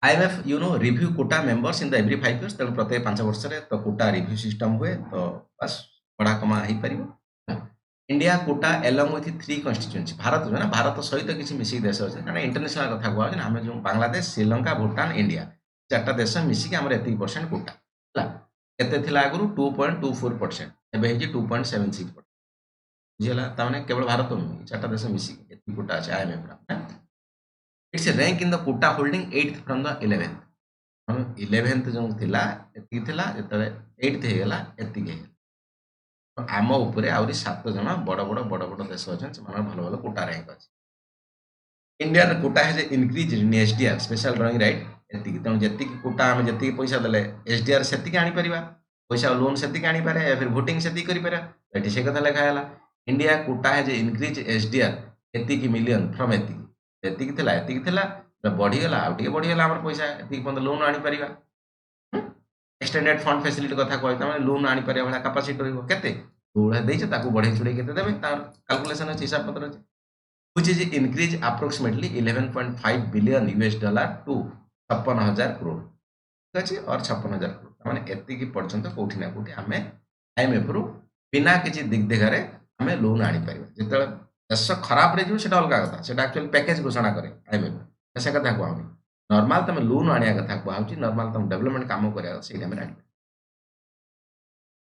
IMF review quota members in the every 5 years, ତେଣୁ ପ୍ରତ୍ୟେକ 5 ବର୍ଷରେ ତ କୋଟା ରିଭ୍ୟୁ ସିଷ୍ଟମ ହୁଏ, ତ ବାସ୍ ବଢା କମା ହେଇପାରିବ। India quota along with 3 constituency, ଭାରତ ନା ଭାରତ ସହିତ କିଛି ମିଶିକି ଦେଶ ଅଛି, କାରଣ ଇଣ୍ଟରନ୍ୟାସନାଲ କଥା କୁହାଯାଉଛି ନା, ଆମେ ଯେଉଁ ବାଂଲାଦେଶ, ଶ୍ରୀଲଙ୍କା, ଭୁଟାନ, ଇଣ୍ଡିଆ 4ଟା ଦେଶ ମିଶିକି ଆମର ଏତିକି ପରସେଣ୍ଟ କୋଟା ହେଲା। କେତେ ଥିଲା ଆଗରୁ 2.24%, ଏବେ ହେଇଛି 2.76%। ବୁଝିଗଲା, ତାମାନେ କେବଳ ଭାରତ ନୁହେଁ, 4ଟା ଦେଶ ମିଶିକି ଏତିକି କୋଟା ଅଛି IMF ର। It's rank in the quota holding 8th from the 11th। 11th जो थिला एतिकी थिला, जेतले 8th हेगला एतिकी हेगला। आम उपरे आउरी 7 जण बड़ बड़ बड़ बड़ देश अछन, सेमान भलो भलो कोटा रैंक अछि। Indian quota has increase in SDR special drawing right एतिकी, तेणु जेतिकी कोटा आम जेतिकी पैसा देले एसडीआर सेतिकी आनी परिबा, पैसा लोन सेतिकी आनी पारे, या फिर वोटिंग सेतिकी करि पारे, एठी से कथा लिखा हैला। India quota has increase SDR एतिकी मिलियन फ्रॉम एतिकी, एतिकी थिला एतिकी थिला, बढ़ीगला आउ टिके बढ़ीगला, आमर पैसा एतिकी पर्यंत लोन आनी परिबा। एक्सटेंडेड फंड फैसिलिटी कथा कहै, तमे लोन आनी परिबा भला कैपेसिटी रहइबो केते, जोड़ा देइछ ताकू बढ़ेई चुड़ेई केते देबे, तार कैलकुलेशन अछि, हिसाब पत्र अछि, which is increase approximately 11.5 billion US dollar to 56,000 crore, ठीक अछि, और 56,000 करोड़ माने एतिकी पर्यंत कोठी ना कोठी आमे IMF रु बिना किछि दिग्देगारे आमे लोन आनी परिबा। जेतेले देश खराब रे जो सेटा अलगा कथा, सेटा एक्चुअली पैकेज घोषणा करे IMF, से कथा कहउनी। नॉर्मल तमे लोन आनिया कथा कहउची, नॉर्मल तम डेवलपमेंट काम करिया से टाइम रे आनी।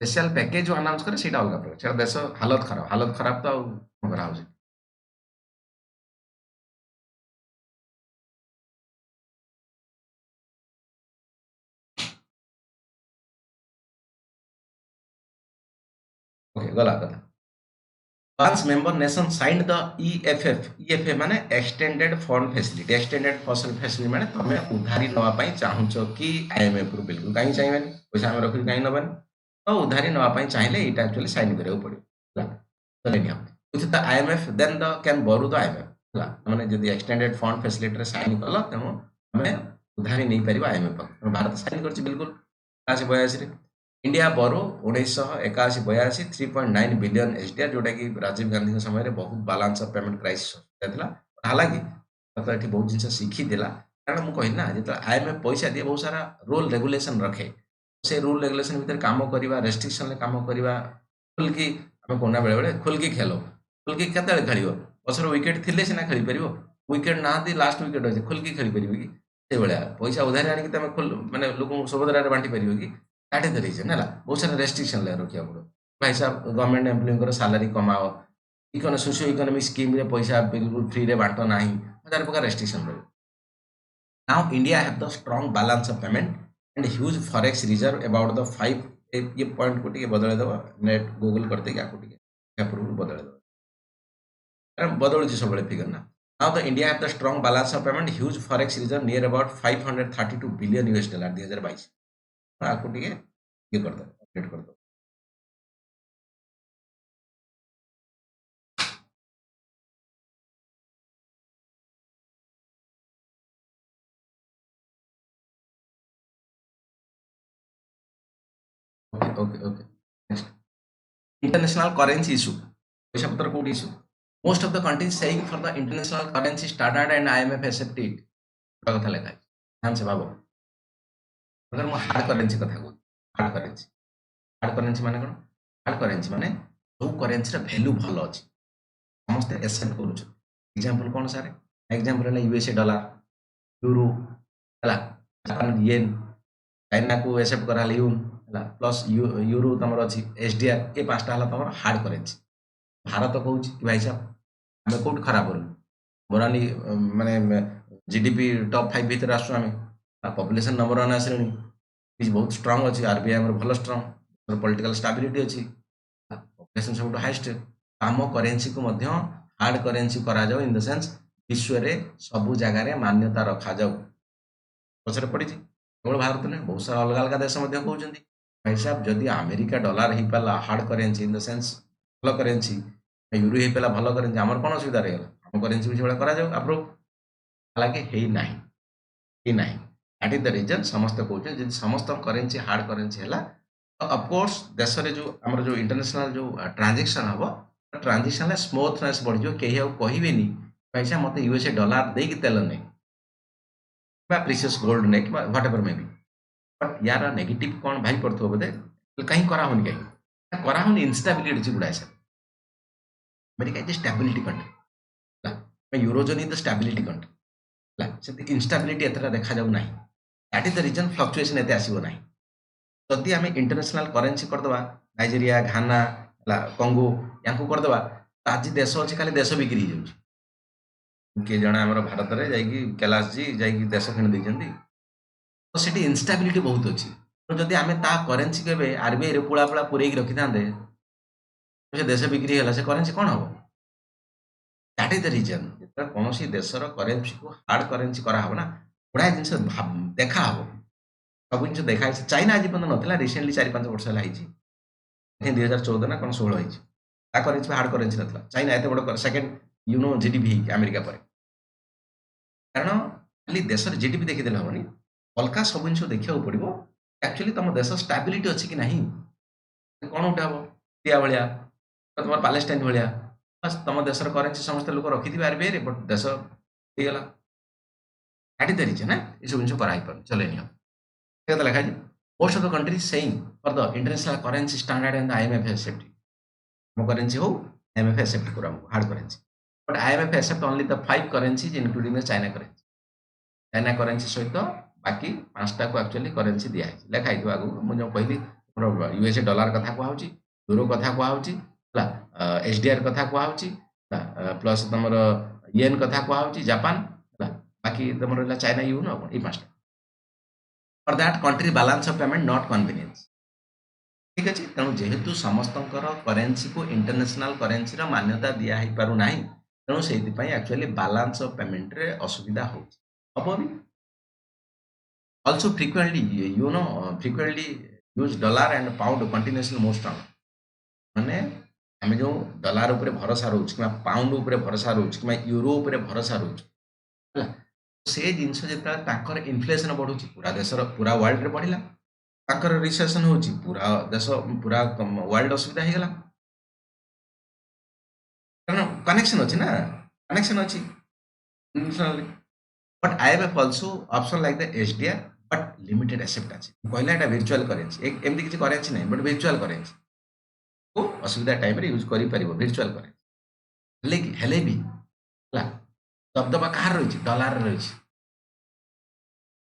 स्पेशल पैकेज जो अनाउंस करे सेटा अलगा प्रकार, सेटा देश हालत खराब तो करा होची। ओके गला कथा। Once member nation signed the EFF माने एक्सटेंडेड फंड फैसिलिटी, एक्सटेंडेड फसल फैसिलिटी माने तमे उधारी नवा पई चाहुचो कि IMF रु, बिल्कुल काई चाहिबेनी, पैसा हम रखि काई नबनी, तो उधारी नवा पई चाहिले एटा एक्चुअली साइन करियो पड़ियो होला। तो लेनिया with the IMF then the can borrow the IMF होला, माने जदी एक्सटेंडेड फंड फैसिलिटी रे साइन कला, तेनो हमें उधारी नहीं परिबा IMF पर। भारत साइन करछि बिल्कुल 82 रे। इंडिया बोरो 1981-82 3.9 बिलियन एसडीआर, जोटा कि राजीव गांधी के समय रे बहुत बैलेंस ऑफ पेमेंट क्राइसिस होता। हालांकि मतलब एठी बहुत जिनस सीखी दिला, कारण मु कहि ना जेतो आईएमएफ पैसा दिए बहुत सारा रूल रेगुलेशन रखे, से रूल रेगुलेशन भीतर काम करबा, रेस्ट्रिक्शन रे काम करबा, खुल की हम कोना बेले बेले खुल की खेलो, खुल की केते खेलिबो, पछर विकेट थिले सिना खेली परिबो, विकेट ना दी लास्ट विकेट अछि, खुल की खेली परिबो कि से भलिया पैसा उधारी आनी कि तमे खुल माने लोक सुभद्रा रे बांटी परिबो कि, दैट इज द रीजन है। बहुत सारा रेस्ट्रिक्शन ले रखिया पड़ो, भाई साहब गवर्नमेंट एम्प्लॉय सैलरी कमाओ, इकोनो सोशियो इकोनॉमिक स्कीम रे पैसा बिल्कुल फ्री रे बांटो नाही, हजार प्रकार रेस्ट्रिक्शन रहे। Now India have the strong balance of payment and huge forex reserve about the 5, ये पॉइंट को टिके बदले दबा, नेट गूगल करते क्या को टिके अप्रूवल बदले दबा, कारण बदल जी सब बड़े फिगर ना। Now the India have the strong balance of payment huge forex reserve near about 532 billion US डॉलर 2022, आपको टिके ये कर दो, अपडेट कर दो। Okay okay okay next, international currency issue, पैसा पत्र कोड issue most of the countries saying for the international currency standard and IMF accept it कथा लेखा है ध्यान से भाबो अगर मैं हार्ड करेंसी कथा कहूँ हार्ड करेंसी माने कोन हार्ड करेंसी माने जो करेंसी रा वैल्यू भलो अछि समस्त एक्सेप्ट करू एग्जांपल कोन सारे एग्जांपल है यूएसए डॉलर यूरो हला जापान येन चाइना को एक्सेप्ट करा यून हला प्लस यूरो तमर अछि एसडीआर ए पांचटा हला तमर हार्ड करेंसी भारत कहूँ कि भाई साहब आम कौट खराब करूँ मोरानी माने जीडीपी टॉप 5 भीतर आसु आम पॉपुलेशन नंबर 1 आसले बहुत स्ट्रांग अच्छी आरबीआई आम भल स्ट्रांग पॉलिटिकल स्टेबिलिटी अच्छी पॉपुलेशन सब हाइस्ट आम करेंसी को हार्ड करेंसी करा जाओ इन द सेंस विश्व रे सब जगह मान्यता रखा जाओ पचर पड़ी केवल भारत नहीं बहुत सारा अलग अलग देश कहते भाई साहब जदि अमेरिका डॉलर हो पाला hard currency in the sense भल करेंसी यूरो हो पाला भल करेंसी आमर कौन असुविधा रही आम करेंसी भी से करा अप्रूव हालांकि है ना दैट इज द रीजन समस्त कहते हैं समस्त करेंसी हार्ड करेंसी है तो ऑफकोर्स देश में जो आम जो इंटरनेशनल जो ट्रांजेक्शन हम ट्रांजेक्शन स्मूथनेस बढ़ जाए कहीं कहबे पैसा मत यूएसए डॉलर दे तेल नहीं प्रीशियस गोल्ड नहीं what ever may B but यार नेगेटिव कौन भाई पड़ो बोधे कहीं कराऊनी कहीं कराऊनी इनस्टेबिलिटी अच्छी गुड़ाए सब America is stability country eurozone is the stability country instability एतटा देखा जाऊ ना that is the reason fluctuation एत आसो ना जदि आम इंटरनेशनल करेन्सी करदे नाइजेरिया घाना कंगो या करदे आज देश अच्छे खाली देश बिक्री हो किए जड़े आम भारत में जाकि कैलाश जी जाकि देश किणी देती तो सीटी इनस्टेबिलिटी बहुत अच्छी तो जदि आम करेन्सी के आरबीआई पुला पुला पूरे रखी था से देश बिक्री है से करेन्सी कौन हम दैट इज द रीजन कौन देशर करेन्सी को हार्ड करेन्सी कराहब ना गुड़ाए जिन देखा सब जिन देखा चाइना आज पर्यटन नाला रिसेंटली 4-5 वर्ष है 2014 ना कौन 16 करेन्सी हार्ड करेन्सी ना चाइना एत बड़ सेकेंड यूनो जीडीपी अमेरिका पर कारण खाली देश जीडीपी देखीदे हेनी अलग सब जिन देखा पड़ो एक्चुअली तुम देश स्टेबिलिटी अच्छी कि ना कौन गोटे हम इंडिया भाया तुम पालेस्टाइन भाया बस तुम देशर करेन्सी समस्त लोक रखी आरबीआई बट देश होगला दैट इज द रीजन ये सब जिन कर चले नियम लिखा most of the countries saying for the international currency standard and IMF accept हम करेन्सी हो आईएमएफ एक्सेप्ट करो hard currency but IMF accept only the 5 currencies including the China currency सहित बाकी 5टा को एक्चुअली करेन्सी दिखाई लिखाई आगू मुझे कहली यूएसए डॉलर कथा कहूँ यूरो कथा कहूँ एसडीआर कथा कहूँ प्लस तुम येन कथा कहूँ जापान बाकी तुम रहा चाइना यून ये 5टा for that country balance of payment not convenience ठीक अच्छे तेणु जेहेतु समस्त करेन्सी को इंटरनेशनल करेन्सी मान्यता दिखाई पार ना तेणु से एक्चुअली बैलेंस ऑफ पेमेंट रे असुविधा हम भी also frequently use dollar and pound continuously more strong माने आम जो डॉलर उपरे भरोसा रोच कि पाउंड उपरे भरोसा रोच कि यूरो उपरे भरोसा रोच से जिनस जो इनफ्लेशन बढ़ुची पूरा देश पूरा वर्ल्ड रे बढ़िला ताकर रिसेशन होची पूरा देश पूरा वर्ल्ड असुविधा हो गला कारण कनेक्शन अच्छी ना कनेक्शन अच्छी but IMF also option like the SDR but limited accept अच्छे कहला एटा वर्चुअल करेंसी एक एमती किसी करेंसी नहीं बट वर्चुअल करेंसी को असुविधा टाइम रे यूज करि परिबो वर्चुअल करेंसी हेले भी ला दबदबा कहार रही डॉलर रही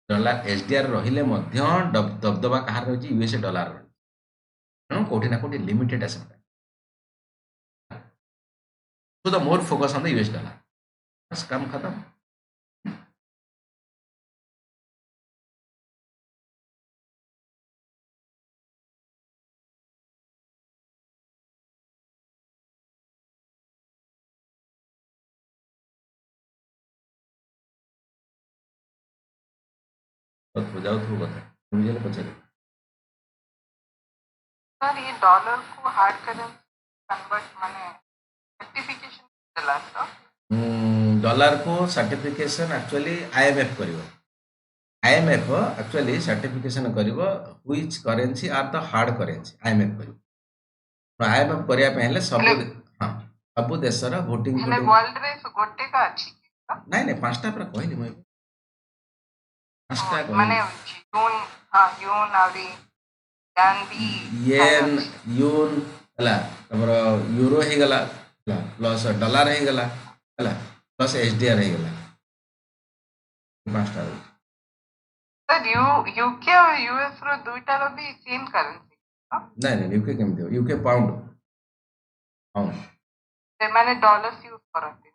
डॉलर SDR रहिले मध्य दबदबा कहार रही यूएसए डॉलर रही कोठी ना कोठी limited accept so the more focus on the US dollar बस काम खत्म बुझाऊ कथा बुझे पचारे सर ये डॉलर को हार्ड करेंसी कन्वर्ट माने सर्टिफिकेशन देला तो डॉलर को सर्टिफिकेशन एक्चुअली IMF करिवो IMF एक्चुअली सर्टिफिकेशन करिवो which currency are the hard currency IMF करिवो IMF करिया पे हेले सब हां सब देशर भोटिंग हेले वर्ल्ड रे गोटे का अछि नाଇଁ ନାଇଁ ପାଞ୍ଚଟା ପୁରା କହିଲି ମୁଁ ଏବେ ପାଞ୍ଚଟା माने କହିଲି यून आउरी कैन बी येन यून ହେଲା ତମର ୟୁରୋ ହେଇଗଲା ହେଲା ପ୍ଲସ୍ ଡଲାର ହେଇଗଲା ହେଲା ପ୍ଲସ୍ ଏଚଡିଆର ହେଇଗଲା ପାଞ୍ଚଟା ରହୁଛି सर यूके और यूएस रो दुईटा रो भी सेम करेंसी ନାଇଁ ନାଇଁ ୟୁକେ କେମିତି ହେବ ୟୁକେ ପାଉଣ୍ଡ ପାଉଣ୍ଡ ସେମାନେ ଡॉलर्स यूज କରନ୍ତି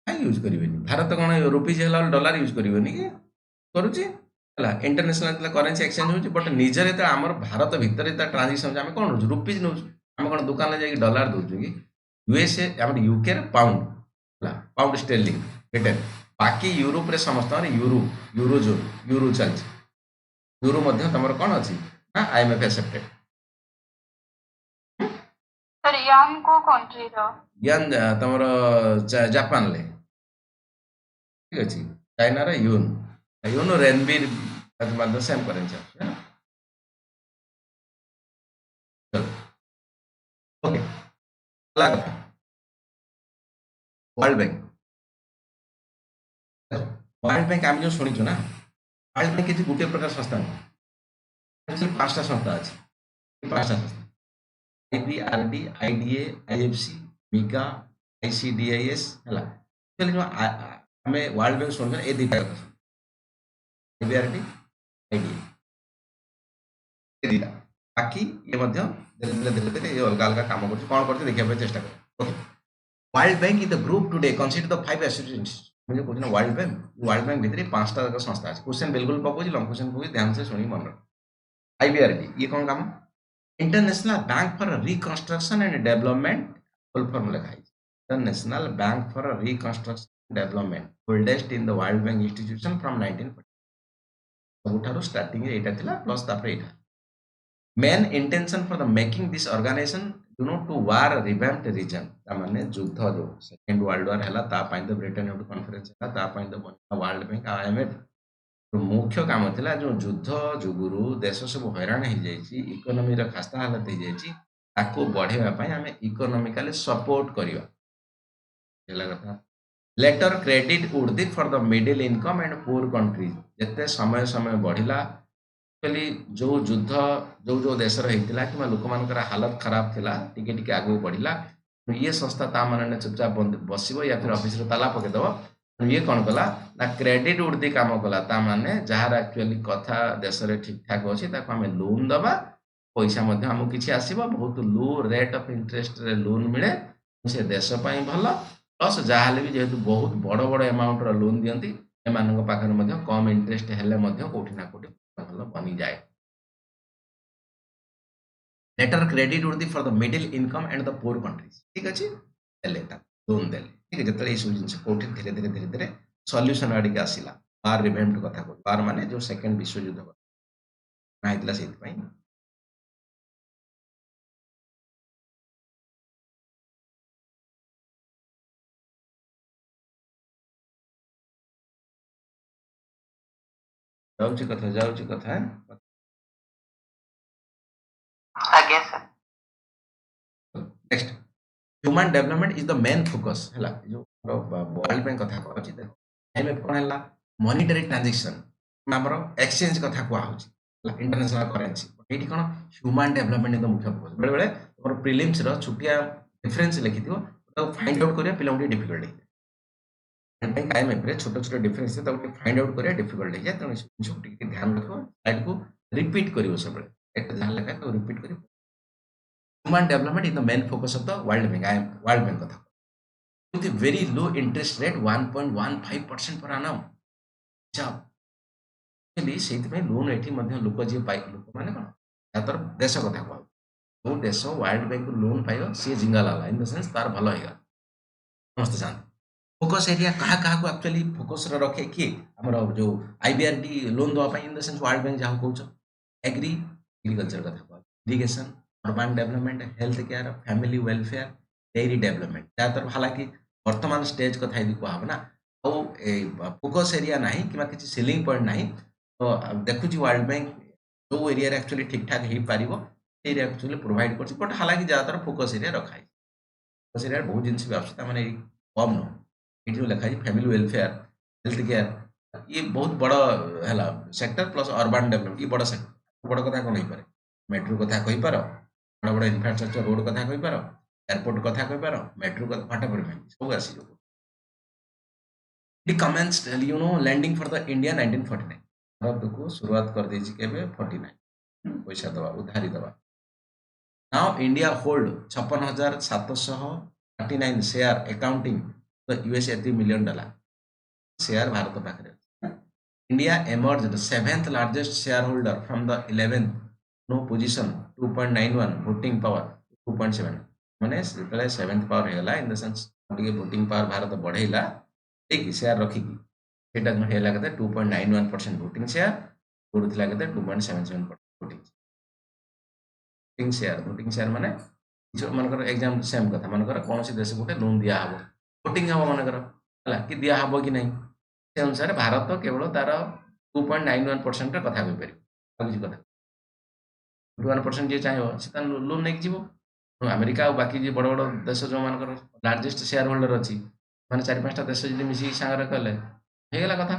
କାହିଁ ୟୁଜ୍ କରିବେନି ଭାରତ କ'ଣ ରୁପିଜ୍ ହେଲା ବେଳେ ଡଲାର ୟୁଜ୍ କରିବନି କି କରୁଛି ହେଲା ଇଣ୍ଟରନ୍ୟାସନାଲ ଯେତେବେଳେ କରେନ୍ସି ଏକ୍ସଚେଞ୍ଜ ହେଉଛି ବଟ୍ ନିଜର ଯେତେବେଳେ ଆମର ଭାରତ ଭିତରେ ଯେତେବେଳେ ଟ୍ରାଞ୍ଜାକ୍ସନ୍ ହେଉଛି ଆମେ କ'ଣ ନେଉଛୁ ରୁପିଜ୍ ନେଉଛୁ ଆମେ କ'ଣ ଦୋକାନରେ ଯାଇକି ଡଲାର ଦେଉଛୁ କି ୟୁଏସ୍ଏ ଆମର ୟୁକେରେ ପାଉଣ୍ଡ ହେଲା ପାଉଣ୍ଡ ଷ୍ଟେର୍ଲିଂ ବ୍ରିଟେନ୍ ବାକି ୟୁରୋପରେ ସମସ୍ତଙ୍କର ୟୁରୋ ଜୋନ୍ ୟୁରୋ ଚାଲିଛି ୟୁରୋ ମଧ୍ୟ ତମର କ'ଣ ଅଛି ନା IMF ଆକ୍ସେପ୍ଟେଡ୍ सर यान को कंट्री रो ୟାନ୍ ତମର ଜାପାନରେ ଠିକ ଅଛି ଚାଇନାର ୟୁନ୍ ରେନବିର ମଧ୍ୟ ସେମ୍ କରେନ୍ସି ଆସୁଛି ହେଲା ଓକେ वर्ल्ड बैंक आम जो शुणु ना वर्ल्ड बैंक किसी गोटे प्रकार संस्था नहीं पांचटा संस्था अच्छी पांचटा संस्था IBRD IDA IFC Mika ICDIS है आम वर्ल्ड बैंक शुणु ये दुटा IBRD IDA दुटा बाकी ये धीरे धीरे ये अलग अलग काम कर देखा चेष्टा कर world bank in the group today consider the 5 associations मुझे कहते वर्ल्ड बैंक भितर पांचटा जाक संस्था अच्छे क्वेश्चन बिल्कुल पकाउछि लंग क्वेश्चन पकाउछि ध्यान से सुनी मन रख IBRD ये कौन काम international bank for reconstruction and development full form लिखा है international bank for reconstruction development oldest in the world bank institution from 1940 सबुठारो स्टार्टिंग एटा थिला प्लस तापर एटा main intention for the making this organisation to war revamped reason माने युद्ध जो सेकंड वर्ल्ड वार हैला ता पाइन द ब्रिटेन हेड कॉन्फ्रेंस हैला ता पाइन द वर्ल्ड बैंक IMF मुख्य काम थिला जो युद्ध जुगुरु देश सब हैरान हो जाइछि इकोनॉमी रा खस्ता हालत हो जाइछि ताको बढ़ेवा पई हमें इकोनॉमिकली सपोर्ट करिवा हैला कथा letter credit would the for the middle income and poor countries जते समय समय बढ़िला एक्चुअली जो युद्ध जो देश रही कि लोक मान हालत खराब थिला टिके टिके आगू बढ़िला ये संस्था ता माने चुपचाप बसिबो या फिर ऑफिस रे ताला पकेदब ये कौन कला ना क्रेडिट उर्दी काम कला ता माने जहार एक्चुअली कथा देश रे ठीक ठाक अछि ताको हमें लोन दबा पैसा मध्ये हमु किछि आसीबो बहुत लो रेट ऑफ इंटरेस्ट रे लोन मिले से देश पई भलो प्लस जहाले भी जेहेतु बहुत बड़ बड़ अमाउंट रो लोन दियंती एमानक पाखर मध्ये कम इंटरेस्ट हेले मध्ये कोठी ना कोठी भलो बनी जाए letter credit would for the middle income and the poor countries ठीक अछि लेटर लोन देले ठीक है जतले इशू जिंस कोठी धीरे धीरे धीरे धीरे सॉल्यूशन आडी के आसीला बार रिवेम्प्ड कथा को बार माने जो सेकंड विश्व युद्ध ना हितला सेति पई जाउची कथा आगे sir next human development is the main focus है जो वर्ल्ड बैंक कथा कहछि IMF कोन हला मॉनेटरी ट्रांजैक्शन हमर एक्सचेंज कथा को आउछि इंटरनेशनल करेंसी एठी कोन ह्यूमन डेवलपमेंट इज द मुख्य फोकस बेले बेले तमर प्रीलिम्स रो छुटिया डिफरेंस लिखिथियो तो फाइंड आउट करिया पिलाउंडी डिफिकल्ट बैंक IMF रे छोटे छोटे डिफरेंस तो फाइंड आउट करिया डिफिकल्ट है तेणु सब टिके ध्यान रखो स्लाइड को रिपीट करियो सब बेले एक ध्यान लगा तो रिपीट करियो human development is the main focus of the world bank कथा with a very low interest rate 1.15% per annum actually से लोन एठी मध्य लोक जी पाई लोक माने कोन यातर देश कथा कहू जो देश वर्ल्ड बैंक लोन पाइयो सी जिंगाला इन द सेंस तार भलो हेगा समस्त जानते फोकस एरिया कहा कहा को एक्चुअली फोकस रे रखे कि हमर जो IBRD लोन दवा पाई in the sense world bank जाहो कहू एग्रीकल्चर कथा कहू irrigation urban development health care family welfare dairy development त्यातर हालांकि वर्तमान स्टेज कथा यदि कहब ना तो फोकस एरिया नहीं कि किसी सेलिंग पॉइंट नहीं तो देखु वर्ल्ड बैंक जो एरिया एक्चुअली ठीक ठाक हो पार एरिया एक्चुअली प्रोवाइड कर बट हालांकि ज्यादातर फोकस एरिया रखा एरिया बहुत जिन भी आस कम नुह ये जो लिखाई फैमिली वेलफेयर हेल्थ केयर ये बहुत बड़ है सेक्टर प्लस अर्बान डेवलपमेंट ये बड़ सेक्टर बड़ कथा कौन हो मेट्रो कथा कहीपर बड़ बड़ इनफ्रास्ट्रक्चर रोड कथा कहीपर एयरपोर्ट कथा कहीपर मेट्रो व्हाटएवर सब आसी It commenced, lending for the India 1949 Bharat को शुरुआत कर दी केबे 49 पैसा दवा उधारी दवा now India hold 56,739 share accounting the US $80 million share Bharat पाखरे India emerged the seventh largest shareholder from the 11th position 2.91 voting power 2.7 माने जेतले 7th पावर हेला इन द सेंस टिके वोटिंग पावर भारत बढ़ेला एक शेयर रखिकी सेटा हेला केते 2.91% वोटिंग शेयर पड़ुथिला केते 2.77% वोटिंग शेयर माने जो मनकर एग्जाम सेम कथा मनकर कौन सी देश गोटे लोन दिया हबो वोटिंग हबो मनकर हला कि दिया हबो कि नहीं से अनुसार भारत केवल तार 2.91% रे कथा कहि परिबो किछि कथा 1% जे चाहिए से लोन नहीं जीवो अमेरिका और बाकी जे बड़ बड़ देश जो मानकर लार्जेस्ट शेयर होल्डर अच्छी माने 4-5टा देश जदि मिसी सांगरे कले हेगला कथा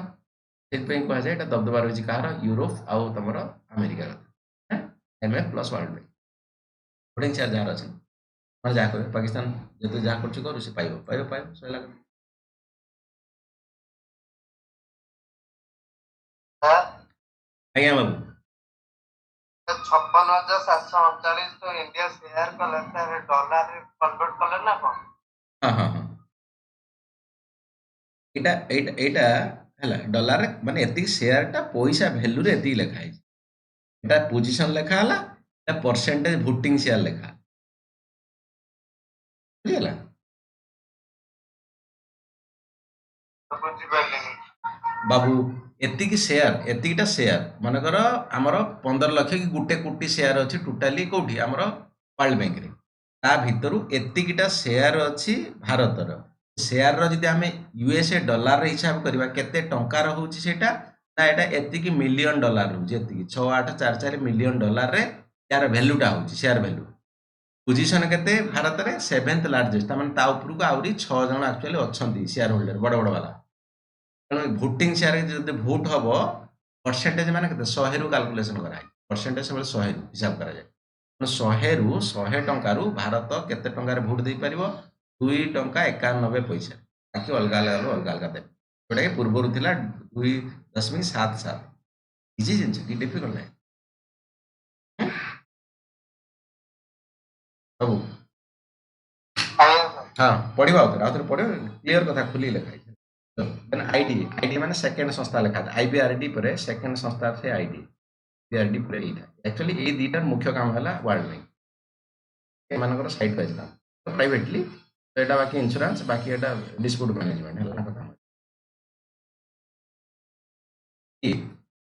सेतपई कहा जाए एटा दबदबा रही कहार यूरोप आउ तमर अमेरिका कथा MF plus world bank voting share जहाँ अच्छे मैं जहाँ कहे पाकिस्तान जो जहाँ कर से पाइब पाइब पाइब सही आज्ञा बाबू 56,739 तो इंडिया शेयर कले डॉलर रे कन्वर्ट कले ना कौन हाँ हाँ हाँ एटा एटा एटा हला डॉलर माने एति शेयर टा पैसा वैल्यू रे एति लिखा है एटा पोजीशन लिखा हला एटा परसेंटेज वोटिंग शेयर लिखा बुझला बुझी पाइलिनी बाबू एतिकी शेयर एतिकीटा शेयर मानकर आमर 15 लाख कि 1 कोटी शेयर अच्छी टोटाली कौटी आमर वर्ल्ड बैंक रे ता भितरु एतिकीटा शेयर अच्छी भारतर शेयर रो जदि आमे यूएसए डॉलर रे हिसाब करबा केते टंका रो होची सेटा ना एटा एतिकी मिलियन डॉलर रो जेतिकी 6844 मिलियन डॉलर रे यार वैल्यूटा होची शेयर वैल्यू पोजीशन केते भारत रे 7th लार्जेस्ट माने ता ऊपर को आउरी 6 जण एक्चुअली अछंती शेयर होल्डर बड़ बड़ वाला तेणु भोटिंग शेयर जब भोट हम परसेंटेज मान के 100 रु कैलकुलेसन कराए परसेंटेज सब 100 रु हिसाब करा 100 रु 100 टंकार भारत केते टंकार भोट दे पार 2.91 बाकी अलग अलग अलग अलग देवे जोटा कि पूर्वर था 2.77 इजी जिन कि डिफिकल्ट ना सब हाँ पढ़ा आउे पढ़ क्लीयर कथा खुली लिखाई देन आईडी आईडी माने सेकंड संस्था लिखा था आईबीआरडी पर सेकंड संस्था से आईडी बीआरडी पर एटा एक्चुअली ए दीटार मुख्य काम है वर्ल्ड बैंक ए मानकर साइड वाइज काम प्राइवेटली तो एटा बाकी इंश्योरेंस बाकी एटा डिस्प्यूट मैनेजमेंट है कथा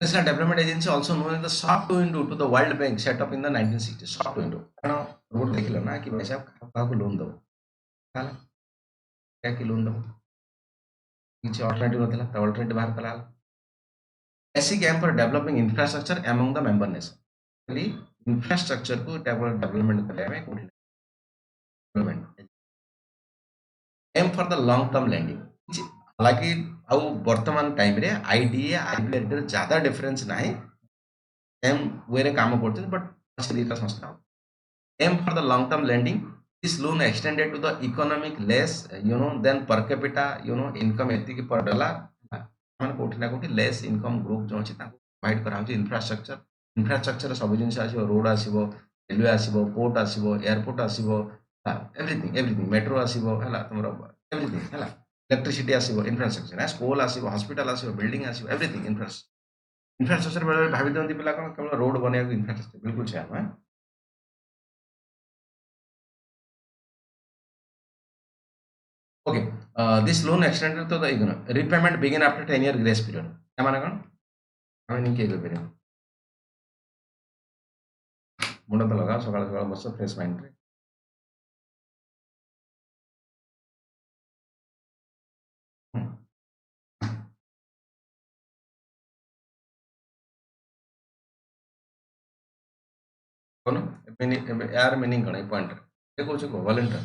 International Development Agency also known as the soft window to the World Bank set up in the 1960s soft window कारण रोड देखिलो ना कि भाई साहब काको लोन दो हाला क्या कि लोन दो किसी अल्टरनेटिव नथिला त अल्टरनेटिव बाहर कला basic aim for developing infrastructure among the member nation खाली इंफ्रास्ट्रक्चर को डेवलपमेंट करने में कोठी development aim for the long term landing हालांकि आउ वर्तमान टाइम रे आईडीए आईबीआर ज्यादा डिफरेंस ना सेम वे रे काम करते बट से दीटा संस्था aim for the long term landing this loan extended to the economic less than per capita income एति की पर डॉलर माने कोठी ना कोठी लेस इनकम ग्रुप जो अछि ताको प्रोवाइड करा होची इंफ्रास्ट्रक्चर सब जिन आसीबो रोड आसीबो रेलवे आसीबो पोर्ट आसीबो एयरपोर्ट आसीबो एवरीथिंग मेट्रो आसीबो हला तुमरो एवरीथिंग हला इलेक्ट्रिसिटी आसीबो इंफ्रास्ट्रक्चर स्कूल आसीबो हॉस्पिटल आसीबो बिल्डिंग आसीबो एवरीथिंग इंफ्रास्ट्रक्चर बेले भाबी दंती पिला कोन केवल रोड बनेया इंफ्रास्ट्रक्चर बिल्कुल छै हम ओके दिस लोन एक्सटेंडेड तो the economy repayment begin after 10 year grace period क्या माने कोन हम नहीं के पे मुंड तो लगा सकाळ सकाळ बस फ्रेश माइंड रे कोन यार मीनिंग कोन पॉइंट ये कहू छ वॉलंटियर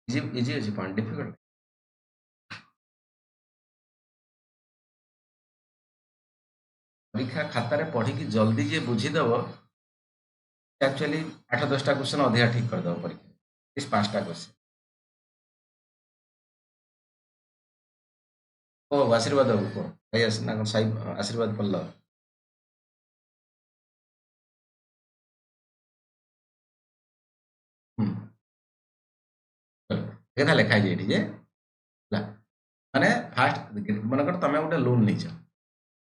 इजी इजी अछि पॉइंट डिफिकल्ट परीक्षा खातार पढ़ी जल्दी जे बुझीदेव एक्चुअली 8-10टा क्वेश्चन अधिका ठीक करदेव परीक्षा इस 5टा क्वेश्चन ओ आशीर्वाद बाबू को भाई ना साई आशीर्वाद पल्लव देखा लेखा है ये माने फास्ट मनकर तमे गोटे लोन नहीं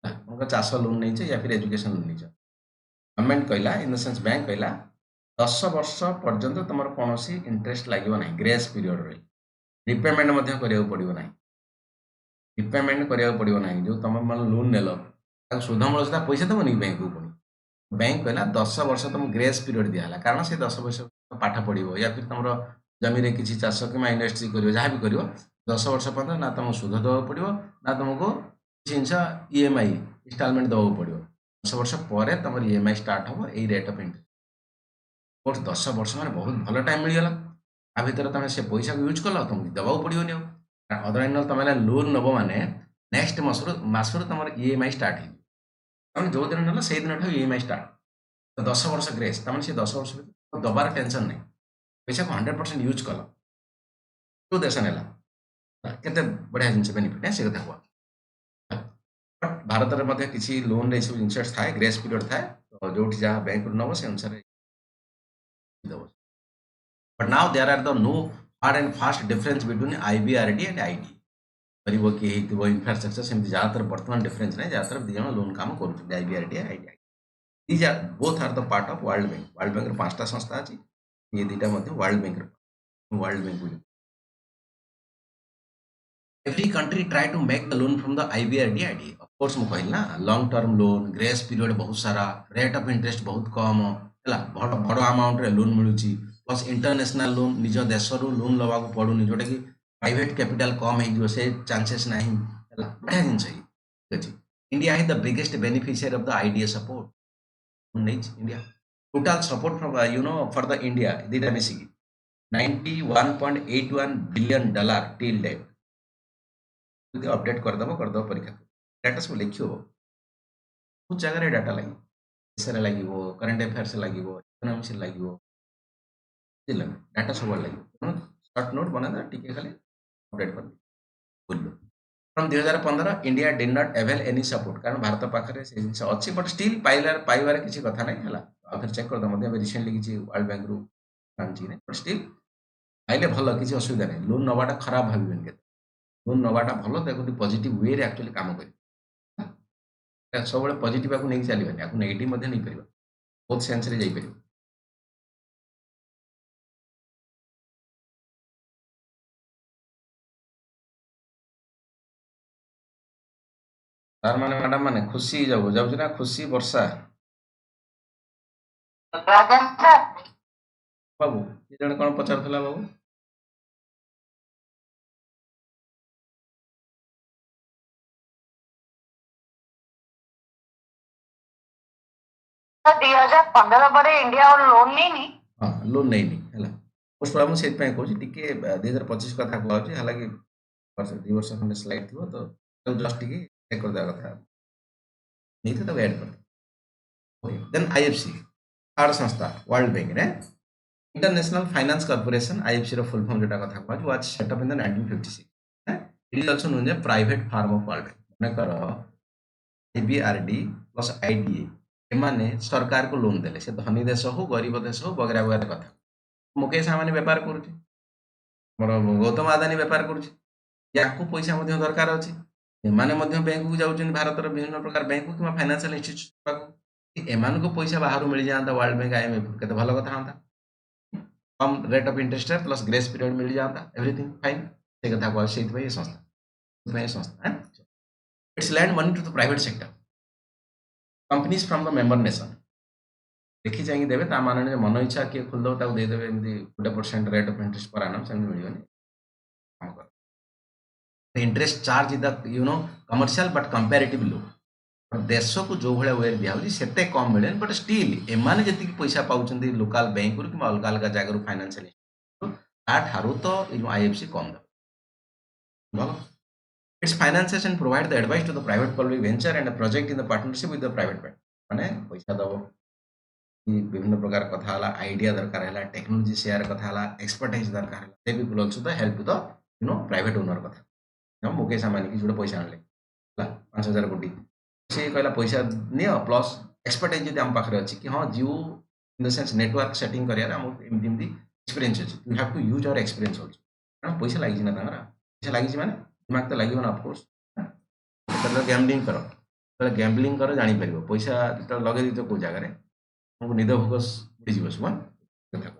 मनकर चाष लोन नहीं या फिर एजुकेशन लोन नहीं गवर्नमेंट कहला इन द सेंस बैंक कहला 10 वर्ष पर्यंत तुम कौन इंटरेस्ट लगे ना ग्रेस पीरियड रही रिपेमेंट करिया पड़ो ना रिपेमेंट करिया पड़ो ना जो तुम मान लोन नेल सुध मूल सहित पैसा देवनी बैंक को पुणी बैंक कहला 10 वर्ष तुम ग्रेस पीरियड दिया कारण से 10 वर्ष पाठ पढ़ो या फिर तुम जमी किसी चाष कि इंडस्ट्री कर जहाँ भी कर 10 वर्ष पर्यटन ना तुमको सुध देवा पड़ो ना तुमको किसी जिन ईएमआई इनस्टॉलमेंट देवा पड़ो 10 वर्ष पर तुम ईएमआई स्टार्ट हम यही रेट ऑफ इंटरेस्ट 10 वर्ष मैंने बहुत भल टाइम मिलगला आ भर तुम से पैसा को यूज कल तुमको देवाक पड़ोनी अदरवाइज तुम लोन नब माने नेक्स्ट मसरू तुम ईएमआई स्टार्ट हो जो दिन ना से दिन ईएमआई स्टार्ट 10 वर्ष ग्रेस तमें से 10 वर्ष दबार टेंशन नहीं पैसा को 100% यूज कल जो देश ने केते बढ़िया जिन बेनिफिट है से कथा हुआ बट भारत में किसी लोन रे सब जिनस थाए ग्रेस पीरियड थाए तो जो जहाँ बैंक नब से अनुसार but now there are the no hard and fast difference between IBRD and ID करिवो कि इंफ्रास्ट्रक्चर से ज्यादातर बर्तमान डिफरेंस नहीं ज्यादातर दी जन लोन काम कर IBRD ID these are both are the part of world bank 5टा संस्था अच्छी ये दुटा world bank every country try to make the loan from the IBRD ID of course मु कहल ना long term loan grace period बहुत सारा रेट ऑफ इंटरेस्ट बहुत कम है बड़ बड़ अमाउंट रे लोन मिलूची प्लस इंटरनेशनल लोन निज देश रु लोन लवा को पड़ुनी जोटा कि प्राइवेट कैपिटल कम हो से चांसेस नहीं है बढ़िया जिन ठीक अच्छे इंडिया है the biggest beneficiary of the IDA support India total support from you know for the India दीटा मिसिकी $91.81 बिलियन टिल डेट যদি अपडेट करदेव परीक्षा डाटा सब लिख बहुत जगह डाटा लगे देश लगे करेन्ट अफेयर्स लगे इकोनॉमिक्स लगे डाटा सब लगे सर्ट नोट बना टी खाली अपडेट कर from 2015 India did not avail any support कारण भारत पाखे से जिन अच्छी बट स्टिल पाइबार किसी कथा नहीं है फिर चेक करदे रिसेंटली किसी वर्ल्ड बैंक रु बट स्टिल पाइले भल किसी असुविधा नहीं लोन नवाटा खराब भाव के लोन नवाटा भल देखो पॉजिटिव वे रे एक्चुअली काम कर सब पॉजिटिव को नहीं चलने आपको नेगेटिव नहीं पार बहुत सेन्स रे जाई पार तार माने मैडम माने खुशी जाऊ जाऊ ना खुशी वर्षा बाबू ये जन कौन पचार बाबू तो 2015 ପରେ इंडिया और लोन नहीं हाँ लोन नहीं है मोस्ट प्रॉब्लम से कहूँ टी 2025 कथा कहूँ हालांकि वर्ष 2 वर्ष खंडे स्लाइड थी तो जस्ट टी चेक करदे कथा नहीं तो ऐड कर देन आईएफसी थर्ड संस्था वर्ल्ड बैंक रे इंटरनेशनल फाइनेंस कॉर्पोरेशन आईएफसी रो फुल फॉर्म जोटा कथा कहूँ was set up in the 1956 it is also known as private farm of world bank मनकर आईबीआरडी प्लस आईडीए एमाने सरकार को लोन देले से धनी देश हो गरीब देश हो वगैरह वगैरह कथा मुकेश आमानी व्यापार करुचे मोर गौतम आदानी व्यापार करुचे या पैसा दरकार अच्छी एमाने बैंक को जाऊँ भारत विभिन्न प्रकार बैंक को कि फाइनेंशियल इंस्टीट्यूट एमान को पैसा बाहर मिल जाता वर्ल्ड बैंक आईएमएफ के भल कथा हाँ कम rate of interest plus grace period मिल जाता एवरीथिंग फाइन से कथा कह से संस्था it's lend money to the private sector companies from the member nation देखी चाहिए देवे ता माने मन इच्छा किए खोलदेव ताको देदेवे एमती 20% रेट ऑफ इंटरेस्ट पर आनम same million interest charge the you know commercial but comparative low देश को जो भाया वे दिखाई से कम मिले बट स्टिल एमाने जी पैसा पाँच लोकाल बैंक कि अलग अलग जगह फाइनेंशियल ठारू तो आईएफसी कम दब भल it's finances and provide the advice to the private public venture and project in the partnership with the private माने पैसा दब विभिन्न प्रकार कथा हला आइडिया दरकार हला टेक्नोलॉजी शेयर कथा हला एक्सपर्टाइज दरकार हला they will also the help to the private owner कथा हम मुकेश अंबानी की जोड़े पैसा आनले हला 5000 कोटी से कहला पैसा नियो प्लस एक्सपर्टाइज जदि हम पाखरे अछि कि हां Jio in the sense network setting करिया हम एमदी एमदी एक्सपीरियंस अछि you have to use our experience also कारण पैसा लागि ना तांगरा पैसा लागि माने दिमाग तो लागि ना ऑफ कोर्स तो गैम्बलिंग करो तो गैम्बलिंग करो जानि परिबो पैसा तो लगे दी तो को जगह रे हमको निद फोकस उड़ी जीव सुन कथा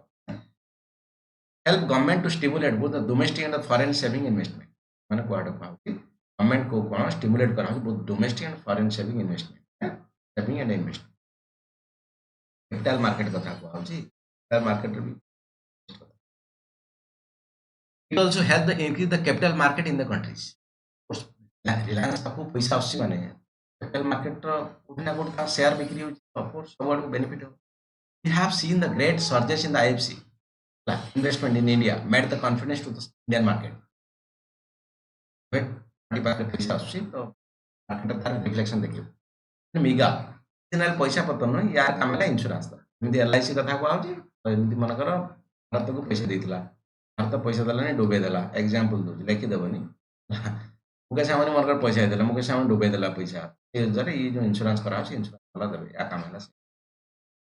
help government to stimulate both the domestic and the foreign saving investment माने कोआड पाउची गवर्नमेंट को कोन स्टिमुलेट करा both domestic and foreign saving investment saving and investment capital market कथा कोआची कैपिटल मार्केट रे भी it also help the increase the capital market in the countries Reliance ताको पैसा आसी माने कैपिटल मार्केट रो कोठना कोठा शेयर बिक्री हो ऑफ कोर्स सब आड़ बेनिफिट हो we have seen the great surges in the IFC investment in India made the confidence to the Indian market but पाखे पैसा आसी तो मार्केट तार रिफ्लेक्शन देखियो मेगा जनरल पैसा पतन न यार कामला इंश्योरेंस दा एमदी एलआईसी कथा को आउची एमदी मन कर भारत को पैसा देथिला भारत पैसा देलानी डुबे देला एग्जांपल दो लेखि देबनी मुकेश अंबानी मन कर पैसा देला मुकेश अंबानी डुबे देला पैसा ए जरे ये जो इंश्योरेंस करा छै इंश्योरेंस वाला देबे या काम हैला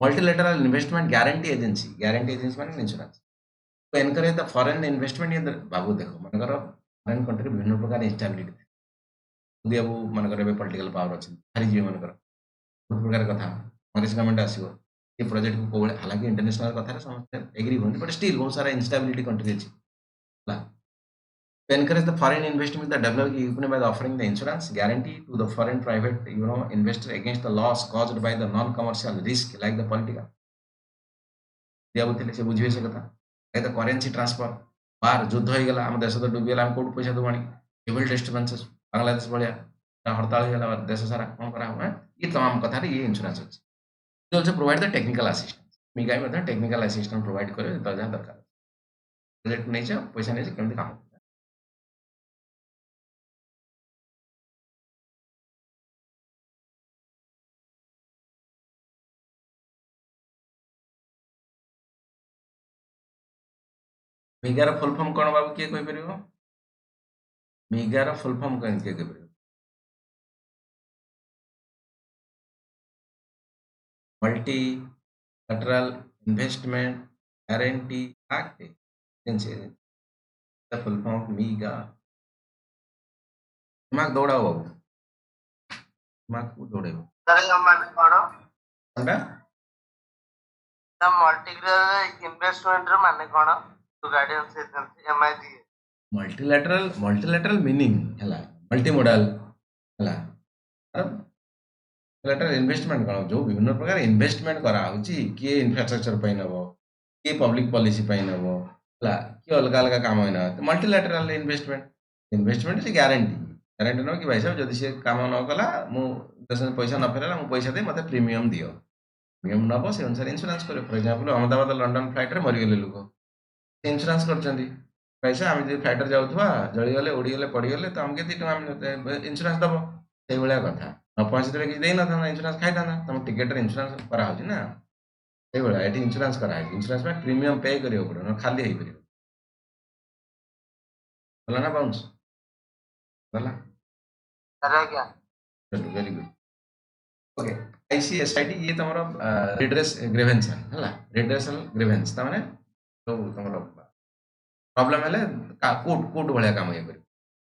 मल्टीलेटरल इन्वेस्टमेंट गारंटी एजेंसी माने insurance to encourage the foreign investment in the बाबू देखो मन कर फॉरेन कंट्री विभिन्न प्रकार इंस्टेबिलिटी यदि अब मन कर पॉलिटिकल पावर अछि हारि जीव मन कर बहुत प्रकार कथा कांग्रेस गवर्नमेंट आसीबो ये प्रोजेक्ट को कोबले हालांकि इंटरनेशनल कथा रे समस्त एग्री होन बट स्टिल बहुत सारा इंस्टेबिलिटी कंट्री अछि ला to encourage the foreign investment the developing economy by offering the insurance guarantee to the foreign private investor against the loss caused by the non commercial risk like the political दिया बोलते से बुझिबे से कथा तो currency transfer बाहर युद्ध हो गला हम देश तो डूबी गला हम कोड पैसा दबाणी सिविल डिस्टर्बेंसेस बांग्लादेश भलिया हड़ताल हो गला देश सारा कौन करा हुआ ये तमाम कथा रे ये इंश्योरेंस अछि it also provide the technical assistance मिगाई में टेक्निकल असिस्टेंस प्रोवाइड करे तो जहां दरकार प्रोजेक्ट नहीं छै पैसा नहीं छै केमति काम मिगार फुल फॉर्म कोन बाबू के कहि परिबो मिगार फुल फॉर्म कोन के कहि परिबो multilateral investment guarantee act agency the full form of MIGA दिमाग दौड़ाओ बाबू दिमाग को दौड़ेबो सर माने कोन अंडा द मल्टीलेटरल इन्वेस्टमेंट रो माने कोन to guidance agency MIG multilateral meaning हला मल्टी मॉडल हला लेटर इन्वेस्टमेंट कौन जो विभिन्न प्रकार इन्वेस्टमेंट करा होची किए इंफ्रास्ट्रक्चर पई नबो किए पब्लिक पॉलिसी पई नबो हला कि अलग अलग काम होइना तो मल्टीलेटरल इन्वेस्टमेंट से गारंटी न कि भाई साहब जदि से काम न कला मु देश में पैसा न फेरला मु पैसा दे मते प्रीमियम दियो प्रीमियम नबो से अनुसार इंश्योरेंस करे for example Ahmedabad London flight रे मरि गेले लोक इंश्योरेंस करचंदी पैसा आम जो फ्लाइट जाऊथवा जळी गले उड़ी गले पड़ी गले तो हमके 2 टका इंश्योरेंस दबो से भलिया कथा न पहुंचते कि देना था इंश्योरेंस खाई था तुम टिकेट रे इंश्योरेंस करा होची ना से भलिया एटी इंश्योरेंस करा है इंश्योरेंस में प्रीमियम पे करियो पड़ो न खाली हेई परियो बोला ना बाउंस बोला अरे क्या चलो वेरी गुड ओके आईसीएसआईटी ये तमरो रिड्रेस ग्रीवेंस हला रिड्रेसल ग्रीवेंस त माने तो तमरो प्रॉब्लम हेले कोर्ट भलिया काम हे करियो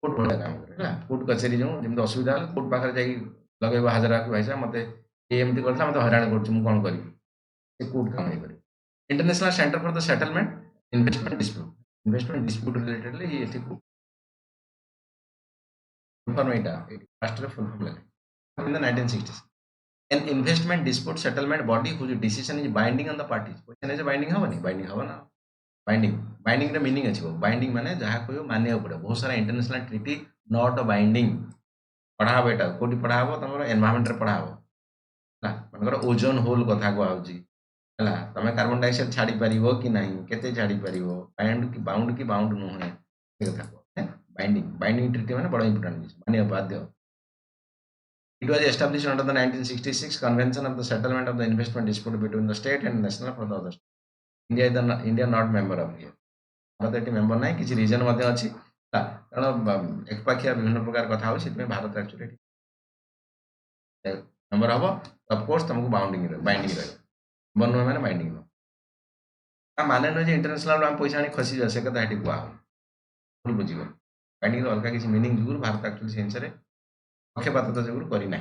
कोर्ट भलिया काम करे ना कोर्ट कचेरी जो जेमते असुविधा हल कोर्ट पाखरे जाई लगेबो हाजरा कि भाई साहब मते ये एमती करथला मते हैरान करछु मु कोन करी से कोर्ट काम हे करियो international centre for the settlement investment dispute relatedly ये एठी फॉर्म एटा फास्ट फुल फॉर्म लगे in the 1960s an investment dispute settlement body whose decision is binding on the parties question is binding हबनी binding हबो ना binding रे meaning अछि binding माने जहा कोयो माने पड़े बहुत सारा इंटरनेशनल ट्रीटी नॉट बाइंडिंग पढ़ाबो एटा कोटी पढ़ाबो तमरो एनवायरनमेंट रे पढ़ाबो ना मनकर ओजोन होल कथा को आउची ହେଲା ତମେ कार्बन डाइऑक्साइड छाड़ी परिवो कि नहीं केते छाड़ी परिवो बाउंड की बाउंड नुहे ये कथा को बाइंडिंग ट्रिटी माने बड़ा इंपोर्टेंट जिनिस मानिया बाध्य It was established under the 1966 Convention of the Settlement of the Investment Dispute between the state and national for the other state. India not member of here. Bharat eighty member नहीं किसी reason मध्य अच्छी कारण एकपाखिया विभिन्न प्रकार कथा हो भारत एक्चुअली मेंबर हम of course तुमको बाइंडिंग रहा नुहे मैंने बाइंडिंग माने नुहे इंटरनेशनल आम पैसा आनी खसी जा से कथा ये कह भूल बुझीगल बाइंडिंग अलग किसी मीनिंग जुगुर भारत एक्चुअली से अनुसार पक्षपातता जुगुर करना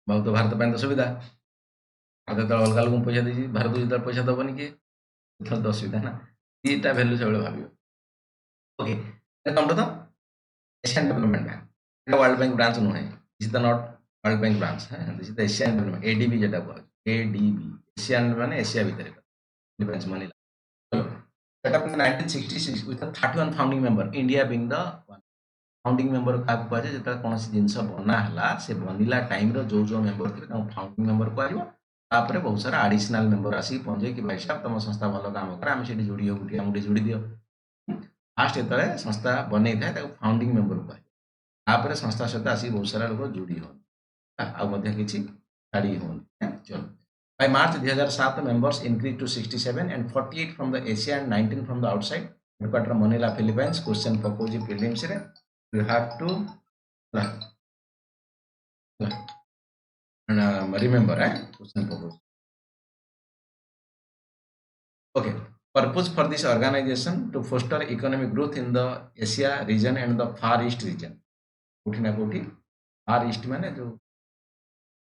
बहुत भारत तो सुविधा भारत जो अलग लोग पैसा दी भारत को जो पैसा दबनी किए तो असुविधा ना ये भैल्यू सब भाव okay come to the Asian development bank world bank branch नुहे this is the not world bank branch this is the Asian development ADB जेटा कह एडीबी एशियन माने एशिया भीतर डिफरेंस मनीला चलो set up in 1966 with 31 founding member India being the founding member क्या कहुए जो कौन जिनस बनाला से बनला टाइम जो जो मेंबर थे फाउंडिंग मेंबर कह बहुत सारा आडिशनल मेंबर आसिक पहुंचे कि भाई साहब तुम संस्था भल काम कर आम से जोड़ी हो आमको जोड़ी दियो फास्ट जो संस्था बनई था फाउंडिंग मेंबर कह संस्था सहित आसिक बहुत सारा लोग जोड़ी हो कि छाड़ी हो चलो By March 2007, members increased to 67 and 48 from the Asia and 19 from the outside. Headquarter Manila, Philippines. Question proposed prelims. You have to remember question proposed. Okay. Purpose for this organization to foster economic growth in the Asia region and the Far East region. कोठी ना कोठी Far East माने जो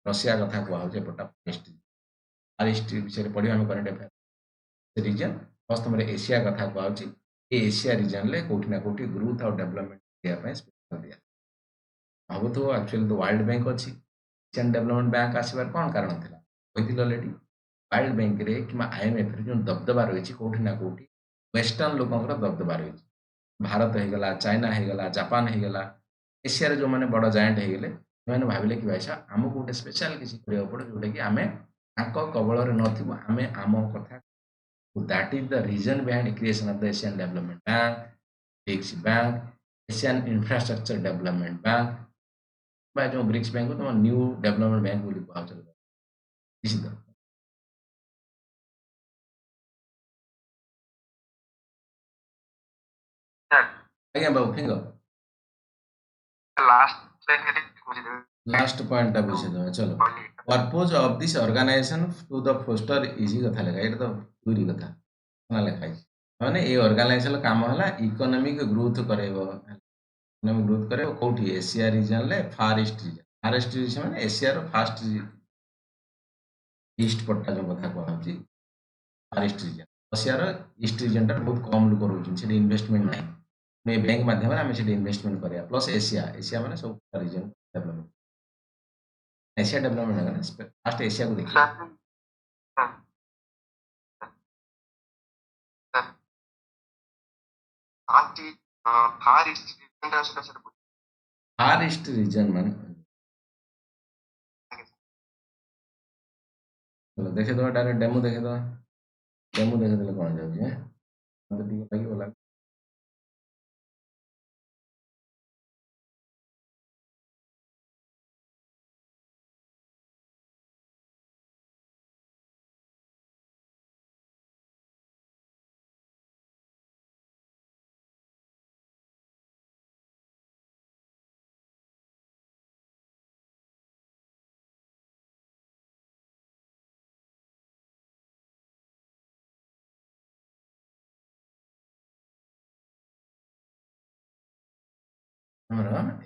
Russia कथा कहूँ पटा east फार east विषय पढ़ा आम करंट अफेयर रीजन प्लस तुम एशिया कथा कहूँ ये एशिया रीजन में कौटी ना कौटी ग्रोथ और डेवलपमेंट देवाई स्पेशल दिया भावुथ एक्चुअली तो वर्ल्ड बैंक अच्छी एशियन डेवलपमेंट बैंक आसबार कौन कारण था कही अलरेडी वर्ल्ड बैंक रे कि IMF जो दबदबा रही कौटी ना कौटी वेस्टर्न लोकंर दबदबा रही भारत होगला चाइना होगला जापान होगला एशिया जो मैंने बड़ जायंट होगले से भाविले कि भाई साहब आमको गोटे स्पेशल किसी करा पड़े जोटा कि आम कबल नथु आम आम कथा that is the reason behind creation of the Asian development bank BRICS bank Asian infrastructure development bank जो ब्रिक्स बैंक को तुम न्यू डेवलपमेंट बैंक बोली कहल निश्चित आज्ञा बाबू फिंगर लास्ट पॉइंट बुझे चलो purpose of this organisation to the foster easy कथा लेखा ये तो पूरी कथा लिखाई मैंने ये ऑर्गेनाइजेशन काम है इकोनॉमिक ग्रोथ करेब इकोनॉमिक ग्रोथ करेब कौटी एशिया रीजन ले फार ईस्ट रीजन मैंने एशिया फास्ट ईस्ट पट्टा जो कथा कहूँ far east region Russia east region टा बहुत कम लोग रोचे इन्वेस्टमेंट ना बैंक माध्यम आम से इन्वेस्टमेंट करा प्लस एशिया एशिया मैंने सब reason development Asia development fast Asia को देखिए फार ईस्ट रीजन मान चलो देखे दो डायरेक्ट डेमो देखे दो कौन जाऊँ लगे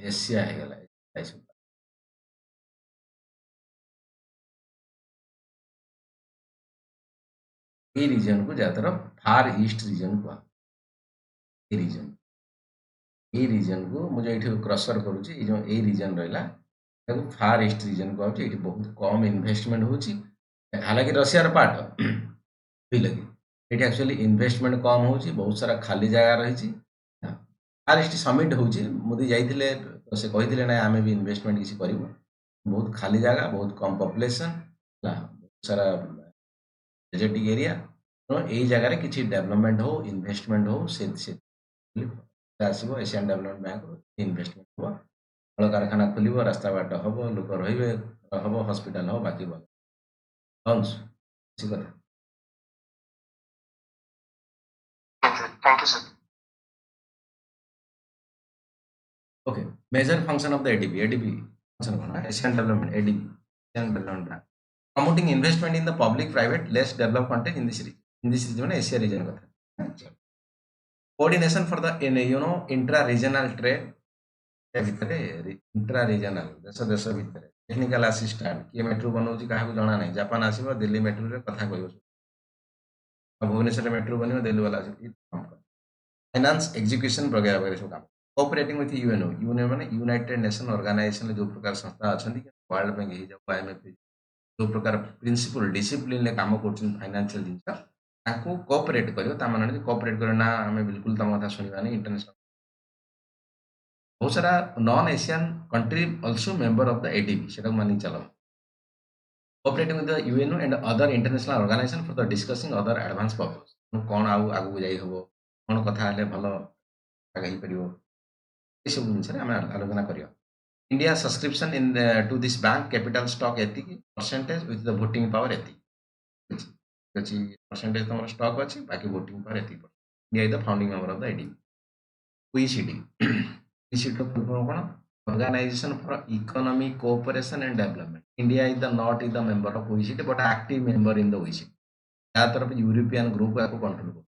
एशिया ये रीजन को ज्यादातर फार ईस्ट रीजन कह रीजन को मुझे ये क्रसर करुच्ची जो ये रीजन रहा फार ईस्ट रीजन कहूँ ये बहुत कम इन्वेस्टमेंट हो हालांकि रशियार पार्ट बुझे कि ये एक्चुअली इन्वेस्टमेंट कम हो बहुत सारा खाली जगह रही RST समिट होची मोदी जाइथिले तो से कहिथिले ना आमे भी इन्वेस्टमेंट किसी करिवो बहुत खाली जगह बहुत कम पॉपुलेशन ला बहुत सारा डेजर्टिक एरिया तो एई जगह रे किछि डेवलपमेंट हो इन्वेस्टमेंट हो से आसीबो एशियन डेवलपमेंट बैंक इन्वेस्टमेंट हो कल कारखाना खोलिबो रास्ता बाट हबो लोक रहिबे हबो हॉस्पिटल हो बाकी बन हंस किसी କଥା thank you sir. Okay major function of the ADB ADB function कोन Asian development ADB Asian development bank promoting investment in the public private less developed countries in this region माने एशिया रीजन କଥା coordination for the in intra regional trade ଭିତରେ intra regional देश देश ଭିତରେ technical assistant किए metro बनौछि काहाକୁ ଜଣା ନାହିଁ Japan ଆସିବ ଦିଲ୍ଲୀ मेट्रो रे କଥା କହିବ भुवनेश्वर मेट्रो बनिବ दिल्ली वाला ଆସିବ फाइनेंस एग्जीक्यूशन वगैरह वगैरह सब काम कोऑपरेटिंग विथ यूएनओ यूएनओ माने यूनाइटेड नेशन ऑर्गेनाइजेशन जो प्रकार संस्था अछंती वर्ल्ड बैंक ही जाऊ आईएमएफ जो प्रकार प्रिंसिपल डिसिप्लिन ले काम करछन फाइनेंशियल जिंस ताको कोऑपरेट करियो ता माने कोऑपरेट करे ना हमें बिल्कुल तम कथा सुनिबानी इंटरनेशनल बहुत सारा non Asian country also member of the ADB सेटा मानि चलो cooperating with the UNO and other international organisation for the discussing other advance purpose कोन आगु जाई हबो कोन कथा हले भलो कहि परियो ए सब जिंस रे हम आलोचना करियो India subscription in to this bank capital stock एतिकी percentage with the voting power एतिकी अछि परसेंटेज तमर स्टॉक अछि बाकी वोटिंग पावर एतिकी India is the founding member of the ADB OECD OECD ର full form କଣ Organization for Economic Cooperation and Development India is the not is the member of OECD but active member in the OECD या तरफ European group को control कर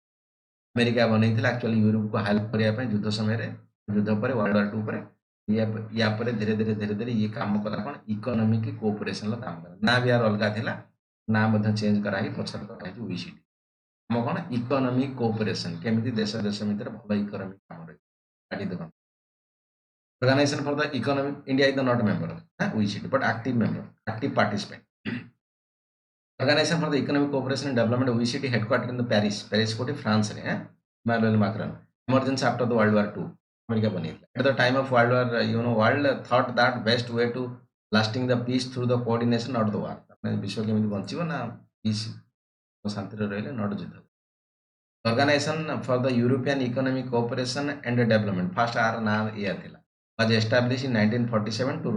America बनैथिला actually Europe को help करिया पे युद्ध समय रे युद्ध पर वर्ल्ड वॉर 2 पर या पर धीरे धीरे ये काम कला कौन इकोनॉमिक कोऑपरेशन ला काम करा ना भी यार अलगा थिला ना मध्य चेंज करा ही पछर करा ही OECD हम कौन इकोनॉमिक कोऑपरेशन केमिति देश देश मित्र भलो इकोनॉमिक काम रे काटी दबा Organization for the Economic India is the not member of OECD but active member, active participant. Organization for the Economic Cooperation and Development OECD headquartered in the Paris, Paris कोटी France रे Emmanuel Macron. Emergence after the World War II. America बनी at the time of World War world thought that best way to lasting the peace through the coordination of the war. विश्व केमिति बंचिबो ना peace शांति रे रहले not युद्ध Organization for the European Economic Cooperation and Development first आर ना ये थिला was established in 1947 to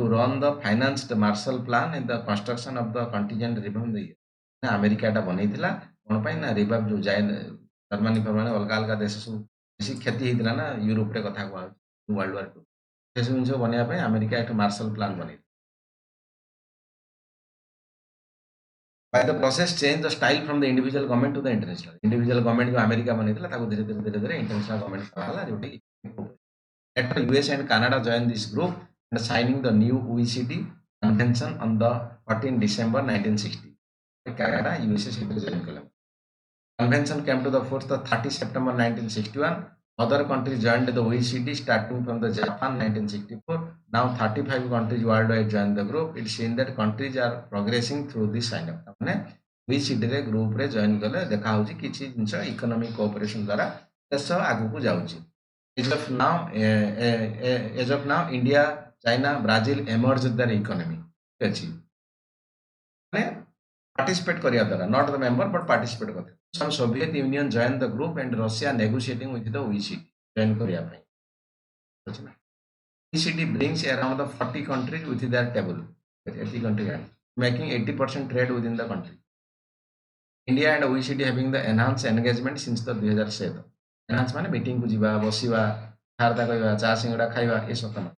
run the financed Marshall Plan and the construction of the contingent revive the year. America टा बनैथिला कोन पय ना रिवाइव जो जाय जर्मनी फरमाने अलगा अलगा देश सब बेसी क्षति हेतिला ना यूरोप रे कथा को वर्ल्ड वार 2 से सब जो बनिया पय अमेरिका एक मार्शल प्लान बनै by the process change the style from the individual government to the individual government जो अमेरिका बनैथिला ताको धीरे-धीरे इंटरनेशनल गवर्नमेंट कराला जोटी later US and Canada joined this group and signing the new OECD convention on the 14 December 1960. Canada, USA joined. Convention came to the force the 30 September 1961. Other countries joined the OECD starting from the Japan 1964. Now 35 countries worldwide joined the group. It seems that countries are progressing through this sign up. माने OECD रे group रे join कले देखा होची किछि जिंस economic cooperation द्वारा देश आगु को जाउची As of now, India, China, Brazil emerged their economy. Participate kariya dara, not the member, but participate kariya. Some Soviet Union joined the group and Russia negotiating with the OECD. Join kariya pai. OECD brings around the 40 countries within their table. 80 countries making 80% trade within the country. India and OECD having the enhanced engagement since the 2007. Enhance माने meeting को जीवा बसिवा खारदा कइवा चा सिंगडा खाइवा ए सब तमा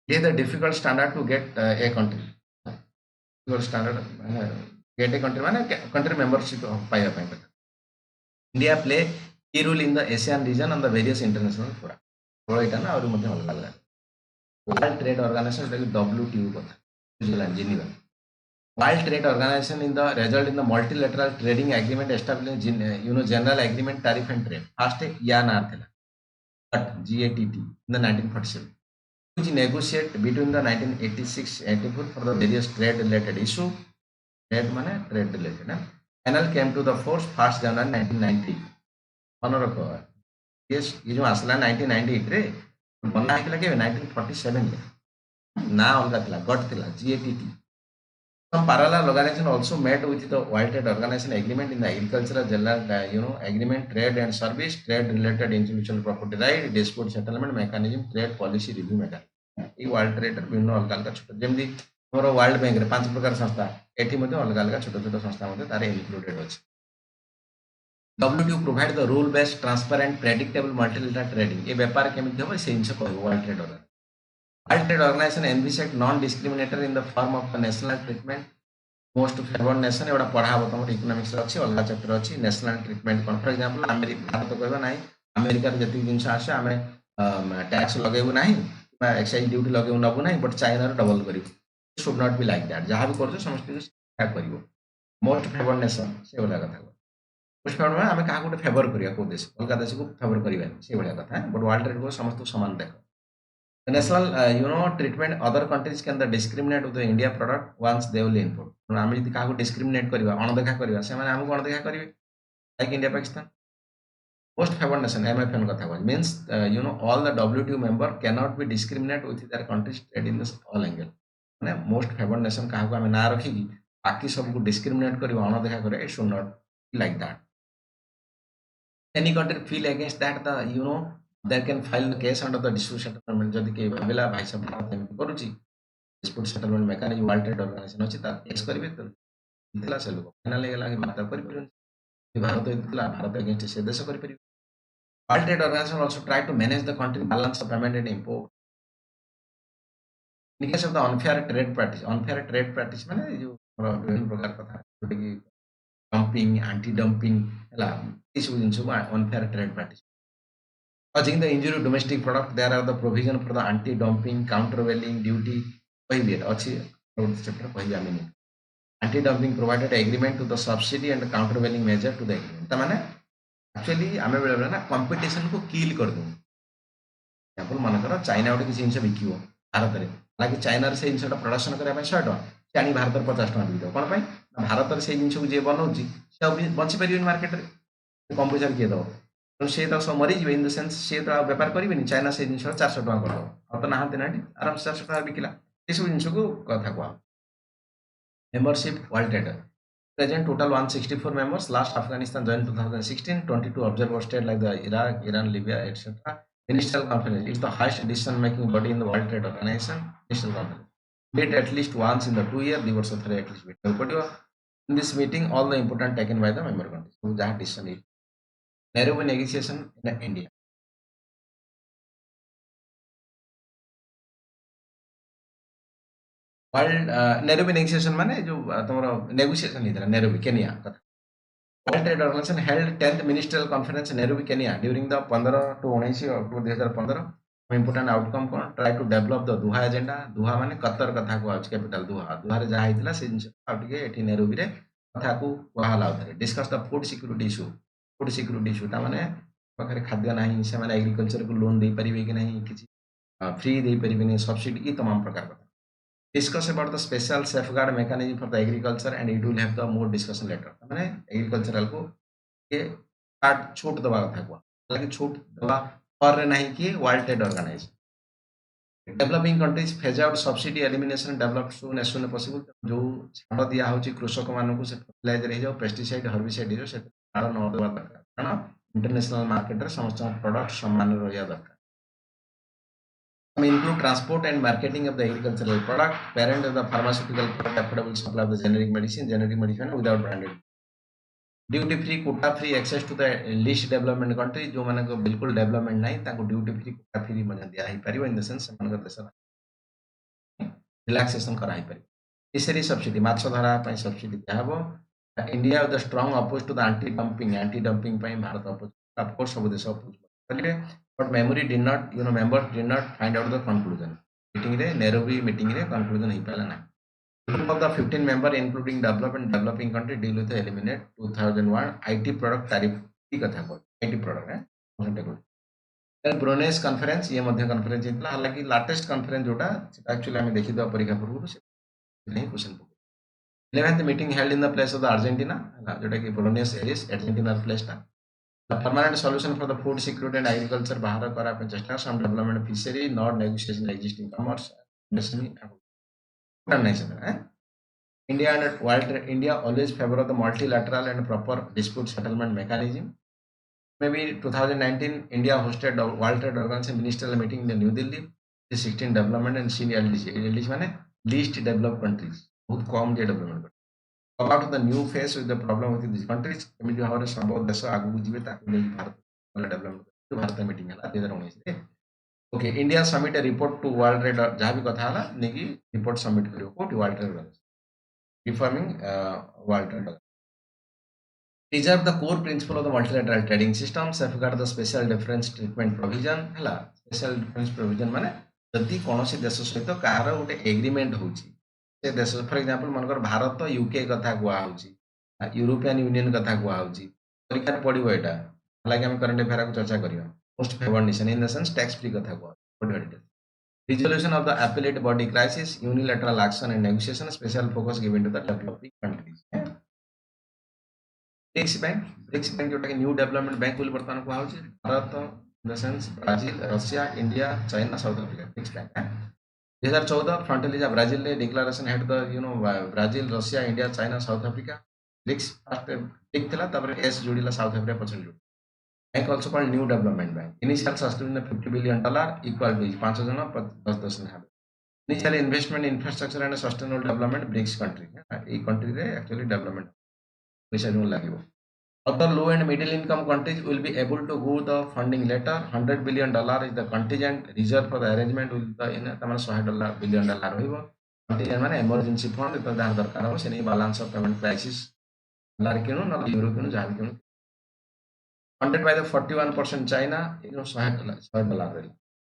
it is the difficult standard to get a country difficult standard माने get a country माने country membership पाइबा पय इंडिया प्ले की role in the Asian region on the various international forum बोलो इटा ना और मध्ये अलग अलग वर्ल्ड ट्रेड ऑर्गेनाइजेशन WTO कथा New Zealand Geneva World Trade Organization in the result in the multilateral trading agreement establishing general agreement tariff and trade. First IANR thila, but GATT in the 1947, which negotiate between the 1986-84 for the various trade related issue. Trade mane trade related. Panel came to the force 1st January 1990. Honor ये जो आसला 1998 रे बना ହେଇଥିଲା କେବେ 1947 ରେ ନା ଅଲଗା ଥିଲା ଗଟ୍ ଥିଲା GATT. Some parallel organization also met with the World Trade Organization agreement in the agricultural general agreement, trade and service, trade related intellectual property right, dispute settlement mechanism, trade policy review mechanism. এই world ট্রেডର বিভিন্ন ଅଲଗା ଅଲଗା ଛୋଟ ଯେମିତି ଆମର world ବ୍ୟାଙ୍କରେ 5 ପ୍ରକାର ସଂସ୍ଥା ଏଠି ମଧ୍ୟ ଅଲଗା ଅଲଗା ଛୋଟ ଛୋଟ ସଂସ୍ଥା ମଧ୍ୟ ତାର ଇନକ୍ଲୁଡେଡ୍ ଅଛି. WTO provide the rule based transparent predictable multilateral trading ଏ ବେପାର କେମିତି ହେବ ସେଇ ଜିନିଷ କହିବ world trade organisation. World Trade Organization envisaged non-discriminatory in the form of the national treatment most favored nation एवढा पढ़ा हबो तमर इकोनॉमिक्स रे अछि अलगा चैप्टर अछि national treatment cone for example America Bharat कहबा नाही अमेरिका रे जति जिंस आसे आमे टैक्स लगेबु नाही बा एक्साइज ड्यूटी लगेबु नबु नाही बट चाइना रे डबल करियो should not be like that जहां भी करछो समस्त क्या करियो मोस्ट फेवर्ड नेशन से वाला कथा मोस्ट फेवर्ड में आमे काहा को फेवर करिया को देश अलगा देश को फेवर करिया से वाला कथा बट वर्ल्ड ट्रेड को समस्त समान देखो. The national, treatment other countries can the discriminate with the India product once they will import. आमे जदि काहको discriminate करिवा अणदेखा करिवा से माने हमको अणदेखा करिवे like India Pakistan. Most favored nation MFN कथा कहै means all the WTO member cannot be discriminate with their country's trade in this all angle. माने most favored nation काहको आमे ना रखी कि बाकी सब को discriminate करिवा अणदेखा करे it should not be like that. Any country feel against that the they can file the case under the dispute settlement जदि के भाबिला भाई सब एमती करूची dispute settlement mechanism world trade organization अछि ता केस करिवे तो दिला से लोग फाइनल गेला कि माता करि परिन भारत दिला भारत अगेंस्ट से देश करि परिवे. World Trade Organization also try to manage the country balance of payment and import. In case of the unfair trade practice माने जो विभिन्न प्रकार कथा जोटे कि डंपिंग एंटी डंपिंग हला इस जिंस को unfair trade practice. Causing the injury to domestic product, there are the provision for the anti-dumping, countervailing duty. Anti-dumping provided agreement to the subsidy and countervailing measure to the agreement. तमाने actually आमे बेले बेले ना competition को kill कर दूँ. Example मन करो China उठे किसी जिनिस बिकिबो भारत रे हालांकि चाइना रे से जिनिसटा प्रोडक्शन करे ପାଇଁ 100 टका चाणी भारत रे 50 टका बिकिदो कोन ପାଇଁ भारत रे से जिनिस को जे बनौची से बंची परिबन मार्केट रे कम पैसा किए दो से तो सब मरी इन द सेंस से तो व्यापार करेंगे चाइना से जिन 400 टका कर तो नहांती ना आराम से 400 टका बिकला ये सब जिन को कथा कह. Membership world trade present total 164 members last Afghanistan joined 2016 22 observer state like the Iraq Iran Libya etc. Ministerial conference is the highest decision making body in the world trade organization. Ministerial conference meet at least once in the 2 year the वर्ष थरे at least meet in this meeting all the important taken by the member countries so that decision is Nairobi negotiation in India. World Nairobi negotiation माने जो तमरो negotiation इधर Nairobi Kenya कथा. World trade organization held 10th ministerial conference Nairobi Kenya during the 15 to 19 October 2015. Important outcome कोन try to develop the Doha agenda Doha माने Qatar कथा को आज कैपिटल दुहा दुहा रे जा हितला से जिंस आउटके एठी नैरोबी रे कथा को कहला उधर discuss the food security issue ता माने पाखरे खाद्य नाही से माने एग्रीकल्चर को लोन दे परिबे कि नाही किछि फ्री दे परिबे नि सब्सिडी ई तमाम प्रकार कथा. Discuss about the special safeguard mechanism for the agriculture and it will have the more discussion later. माने एग्रीकल्चरल को ये कार्ड छूट दवा कथा को हालांकि छूट दवा पर नहीं कि world trade organization. Developing countries phase out subsidy elimination develop soon as soon possible जो छाड़ दिया होची कृषक मानकु से फर्टिलाइजर रही जाओ पेस्टिसाइड हर्बिसाइड जो से छाड़ न दवा दरकार कारण इंटरनेशनल मार्केट रे समस्त प्रोडक्ट समान रहिया दरकार. Include transport and marketing of the agricultural product, parent of the pharmaceutical product, affordable supply of the generic medicine without branded. Duty free, quota free access to the least development country जो माने को बिल्कुल development नहीं ताको duty free quota free मन दिया ही परिव इन the sense मन देश रिलैक्सेशन करा ही परिव. फिशरी सब्सिडी माछ धरा पई सब्सिडी दियाबो. India the strong oppose to the anti dumping पई भारत अपोज ऑफ कोर्स सब देश अपोज करिवे but memory did not members did not find out the conclusion meeting re Nairobi meeting re conclusion hi pala na. Group of the 15 member including developing country deal with the eliminate 2001 IT product tariff की कथा को IT product है then Brunei conference ये मध्य conference इतला हालांकि latest conference जोटा actually हमें देखी दो परीक्षा पूर्व से नहीं क्वेश्चन पूछे. 11th meeting held in the place of the Argentina जोटा कि Buenos Aires Argentina place था permanent solution for the food security and agriculture bahar kara pe chesta some development fishery not negotiation existing commerce SME international India and world India always favor of the multilateral and proper dispute settlement mechanism. Maybe 2019 India hosted a World Trade Organization ministerial meeting in New Delhi. The 16 development and seen LDC. LDC माने least developed countries. बहुत कम जे development countries. About the new phase with the problem with these countries. एमिति भाବରେ सब देश आगु जिबे ताकु नै Bharat development Bharat meeting हला 2019 रे okay India submit a report to world trade जहाँ भी कथा हला नेकी रिपोर्ट सबमिट करियो कोट world trade reforming world trade preserve the core principle of the multilateral trading system safeguard the special difference treatment provision हला special difference provision माने जदि कोनोसी देश सहित कार गोटे एग्रीमेंट होची से देश फॉर एग्जांपल मनकर भारत यूके कथा कुआ होची यूरोपियन यूनियन कथा कुआ होची परीक्षा पड़िबो एटा हालांकि हम करंट अफेयर को चर्चा करियो most favoured nation in the sales tax free कथा कुआ पड़िबो resolution of the appellate body crisis unilateral action and negotiation special focus given to the developing countries BRICS bank जोटा कि न्यू डेवलपमेंट बैंक बोली वर्तमान को आउची Bharat in the sense Brazil Russia India China South Africa BRICS bank 2014 फ्रंटलिजा Brazil ने declaration held the Brazil Russia India China South Africa BRICS first BRIC थिला तबरे एस जोड़िला साउथ अफ्रीका पछन जोड़ bank also called new development bank initial subscription $50 billion equal to 5 जन 10 initial investment infrastructure and sustainable development BRICS country A country रे actually development पैसा जो लागिवो other low and middle income countries will be able to go the funding later $100 billion is the contingent reserve for the arrangement with the तमन $100 billion रहइबो contingent माने emergency fund तो जहाँ दरकार हो से नहीं balance of payment crisis dollar किनु न यूरो किनु जहाँ किनु funded by the 41% China, $100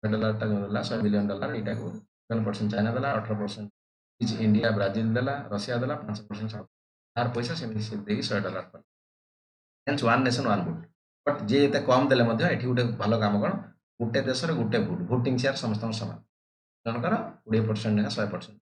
$100 टा जो दला $100 billion एटा को 7% चाइना दला 18% इच इंडिया ब्राजील दला रशिया दला 5% साउथ तार पैसा सेमि से देई $100 पर hence one nation one vote but जे एते कम देले मध्ये एठी गुटे भलो काम कोन गुटे देश रे गुटे वोट वोटिंग शेयर समस्त समान जनकर 20% ने 100%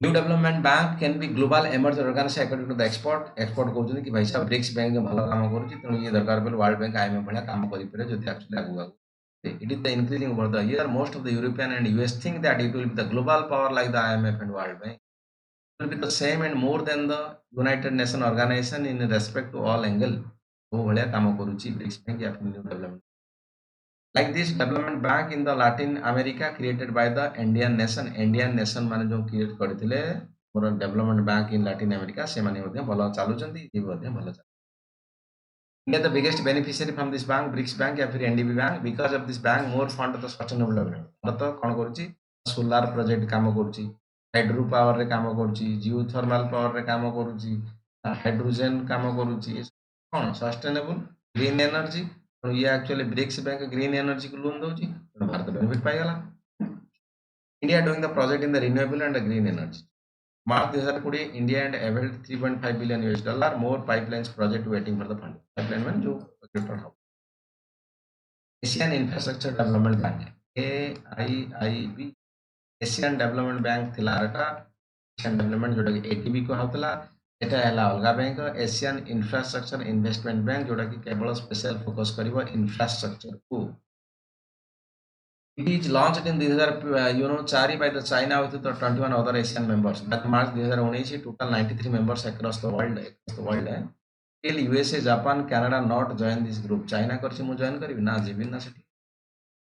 New Development Bank can be global emerging organization according to the export कहउछन कि भाई साहब ब्रिक्स बैंक भलो काम करूची तेणु ये दरकार पड़े वर्ल्ड बैंक आईएमएफ भलिया काम करि परे जदि एक्चुअली आगु आगु it is the increasing over the year most of the European and US think that it will be the global power like the IMF and World Bank it will be the same and more than the United Nations organization in respect to all angle वो भलिया काम करूची BRICS bank या फिर new development like this development bank in the Latin America created by the Indian nation माने जो create करथिले मोर development bank in Latin America से माने मध्ये भलो चालू चंदी ये मध्ये भलो चालू India the biggest beneficiary from this bank BRICS bank या फिर NDB bank because of this bank more fund the sustainable development Bharat कोन करूची सोलार प्रोजेक्ट काम करूची हाइड्रो पावर रे काम करूची जियोथर्मल पावर रे काम करूची हाइड्रोजन काम करूची कोन सस्टेनेबल ग्रीन एनर्जी ये actually BRICS bank green energy को लोन दोची भारत बेनिफिट पाइगला India doing the project in the renewable and green energy March 2020 India and availed $3.5 billion more pipelines project waiting for the fund pipeline में जो project हो Asian infrastructure development bank AIIB Asian development bank थिला एटा Asian development जोटा कि ATB को होतला एटा हला अलगा bank Asian infrastructure investment bank जोटा कि केवल स्पेशल फोकस करिवो इंफ्रास्ट्रक्चर को it is launched in 2004 by the China with the 21 other Asian members by March 2019 total 93 members across the world है till USA Japan Canada not join this group China करछि मु join करिवि ना जेबि ना सेठी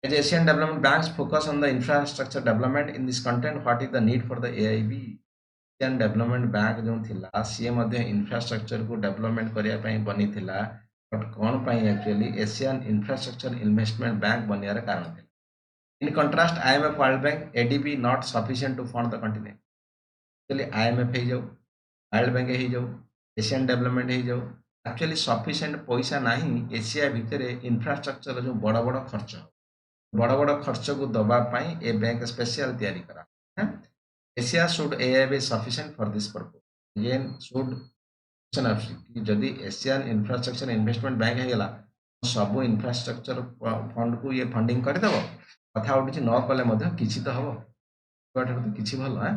as Asian development banks focus on the infrastructure development in this content what is the need for the AIB Asian development bank जो थिला सी मध्ये infrastructure को development करिया पई बनी थिला बट कोन पई actually Asian infrastructure investment bank बनियार कारण थिला in contrast IMF world bank ADB not sufficient to fund the continent actually IMF हे जाऊ वर्ल्ड बैंक हे जाऊ एशियन डेवलपमेंट हे जाऊ एक्चुअली सफिशिएंट पैसा नाही एशिया भितरे इंफ्रास्ट्रक्चर जो बड़ खर्च को दबा पई ए बैंक स्पेशल तयारी करा है Asia should be sufficient for this purpose. Again, should question कि जदि एशियन इंफ्रास्ट्रक्चर इन्वेस्टमेंट बैंक हेगला सब इंफ्रास्ट्रक्चर फंड को ये फंडिंग कर देबो कथा उठी न कले मध्ये किछि तो हबो किछि भलो है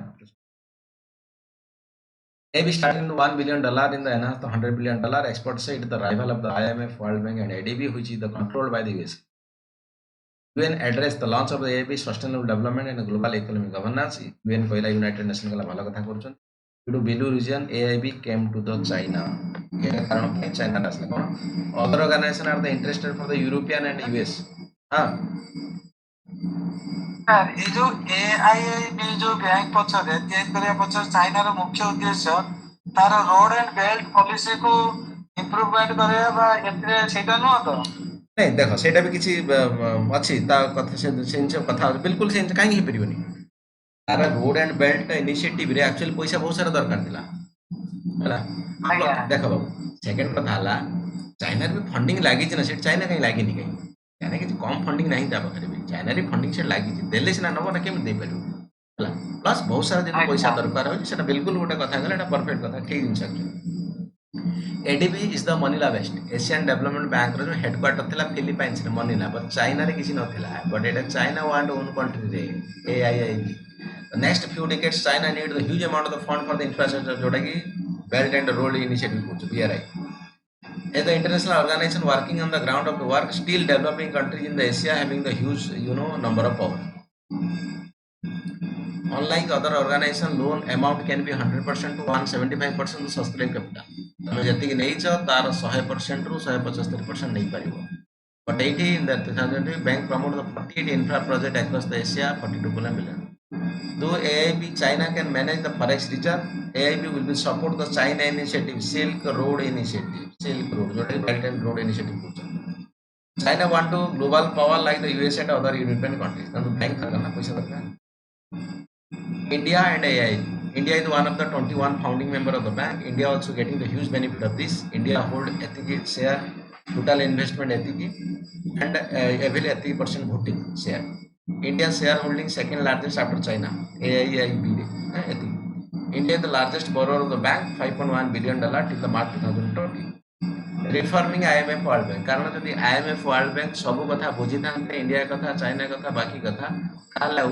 AB starting to $1 billion in the enhanced to $100 billion. Experts say it is the rival of the IMF, World Bank, and ADB, which is controlled by the US. UN addressed the launch of the AIB sustainable development and global economic governance. UN कहला United nation कला भलो कथा करछन. Due to Belu region, AIB came to the China. ये कारण पे China आसले कोन. Other organization are the interested for the European and US. हाँ. Sir ये जो एआईआईबी जो बैंक पछरे चेंज करिया पछर चाइना रो मुख्य उद्देश्य तार रोड एंड बेल्ट पॉलिसी को इम्प्रूवमेंट करिया बा एतरे सेटा न तो नहीं देखो सेटा भी किछि अछि ता कथा से कथा बिल्कुल से काहे ही परिबनी. तार रोड एंड बेल्ट इनिशिएटिव रे एक्चुअली पैसा बहुत सारा दरकार थिला. हला देखो बाबू सेकंड कथा हला चाइना रे फंडिंग लागि छ ना से चाइना कहीं लागि नि कहीं चाइना के कम फंडिंग नहीं ता पाखरे भी चाइना रे फंडिंग से लागि छ देले सिना नबो ना केम दे परिबो. हला प्लस बहुत सारा जे पैसा दरकार हो सेटा बिल्कुल गोटे कथा गला एटा परफेक्ट कथा ठीक things actually. ADB is the Manila based Asian development bank रो हेडक्वार्टर थिला फिलीपाइंस रे मनीला बट चाइना रे किछि नथिला बट एटा चाइना वांट ओन कंट्री रे AIIB. Next few decades China need the huge amount of the fund for the infrastructure जोटा कि बेल्ट एंड रोड इनिशिएटिव को BRI. As the international organization working on the ground of the work, still developing countries in the Asia having the huge, number of power. Unlike other organization, loan amount can be 100% to 175% to sustain capital. तमे जति कि नहीं छ तार 100% रु 175% नहीं परिबो. But 80 in the 2020 bank promote the 48 infra project across the Asia 42 billion. Though AIB China can manage the forex reserve, AIB will be support the China initiative, Silk Road initiative, Silk Road, Belt and Road initiative. China want to global power like the US and other European countries. तो bank करना पैसा दरकार. India and AIB. India is one of the 21 founding member of the bank. India also getting the huge benefit of this. India hold ethical share, total investment ethical, and every 30% voting share. India shareholding second largest after China. AIIB. India is the largest borrower of the bank, $5.1 billion till the March 2020. Reforming IMF World Bank. कारण जदि IMF World Bank सब कथा बुझी थांते India कथा China कथा बाकी कथा ताला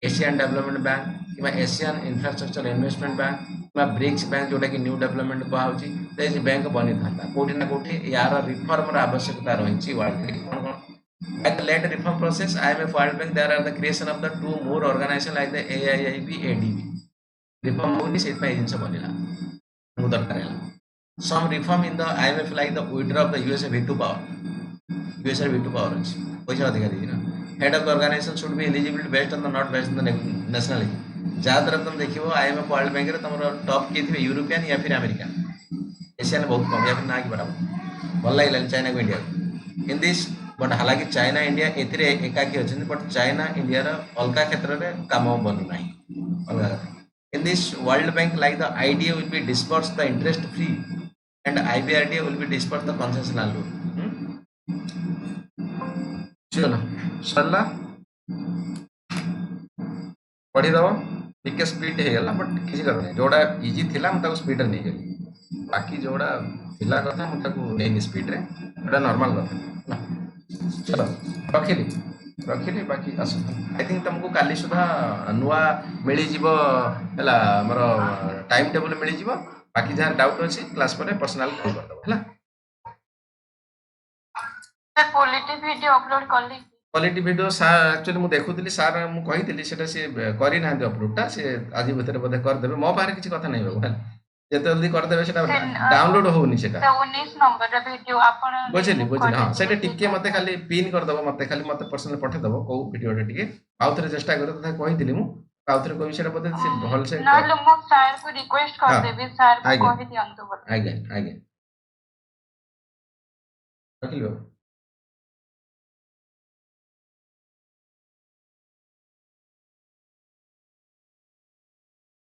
एशियन डेवलपमेंट बैंक किबा एशियन इंफ्रास्ट्रक्चर इन्वेस्टमेंट बैंक किबा ब्रिक्स बैंक जोटा कि न्यू डेवलपमेंट को आउची ते बैंक बनी थांता कोठी ना कोठी यार रिफॉर्म र आवश्यकता रहिछि वर्ल्ड रे. At the later reform process, IMF World Bank, there are the creation of the two more organizations like the AIIB, ADB. Reform only set by agency banila. Mudar karela. Some reform in the IMF like the withdrawal of the USA veto power. USA veto power is. Paisa adhikari na. Head of the organization should be eligible based on the not based on the nationality. जहाँ तरफ तुम देखियो IMF World Bank रे तुमरो top किए थे European या फिर American. Asian बहुत कम या फिर ना की बराबर. भल लागला चाइना को इंडिया. In this बट हालांकि चाइना इंडिया एथिरे एकाकी अछन बट चाइना इंडिया रा अलका क्षेत्र रे काम बनु नाही अलगा. In this world bank like the IDA will be disperse the interest free and IBRDA will be disperse the concessional loan. चलो सरला पढ़ी दबो टिके स्पीड हे गला बट किसी कर नहीं जोड़ा इजी थिला हम ताको स्पीड नहीं गेली बाकी जोड़ा थिला कथा हम ताको नहीं स्पीड रे एटा नॉर्मल कथा ना. चलो रखिली बाकी आस आई थिंक तुमको काली सुधा नुआ मिली जीवो हला हमर टाइम टेबल मिली जीवो बाकी जहाँ डाउट अछि क्लास पर पर्सनल कॉल कर दबो हला. सर क्वालिटी वीडियो अपलोड करली क्वालिटी वीडियो सार एक्चुअली मु देखुଥିଲି सार मु कहिଥିଲି सेटा से करि ना अपलोडटा से आज भीतर बोधे कर देबे मो पारे किछि कथा नै हो हला जते जल्दी कर देबे सेटा डाउनलोड होउनी सेटा तो 19 नंबर रे वीडियो आपण बुझिली हां सेटा टिके मते खाली पिन कर दबो मते खाली मते पर्सनल पठे दबो को वीडियोटा टिके आउथरे चेष्टा करो तथा कहिଥିଲି मु आउथरे कोइ सेटा बोधे से भल से ना लो मो सर को रिक्वेस्ट कर देबे सर को कहि दियंतु बोल आगे रखिलो.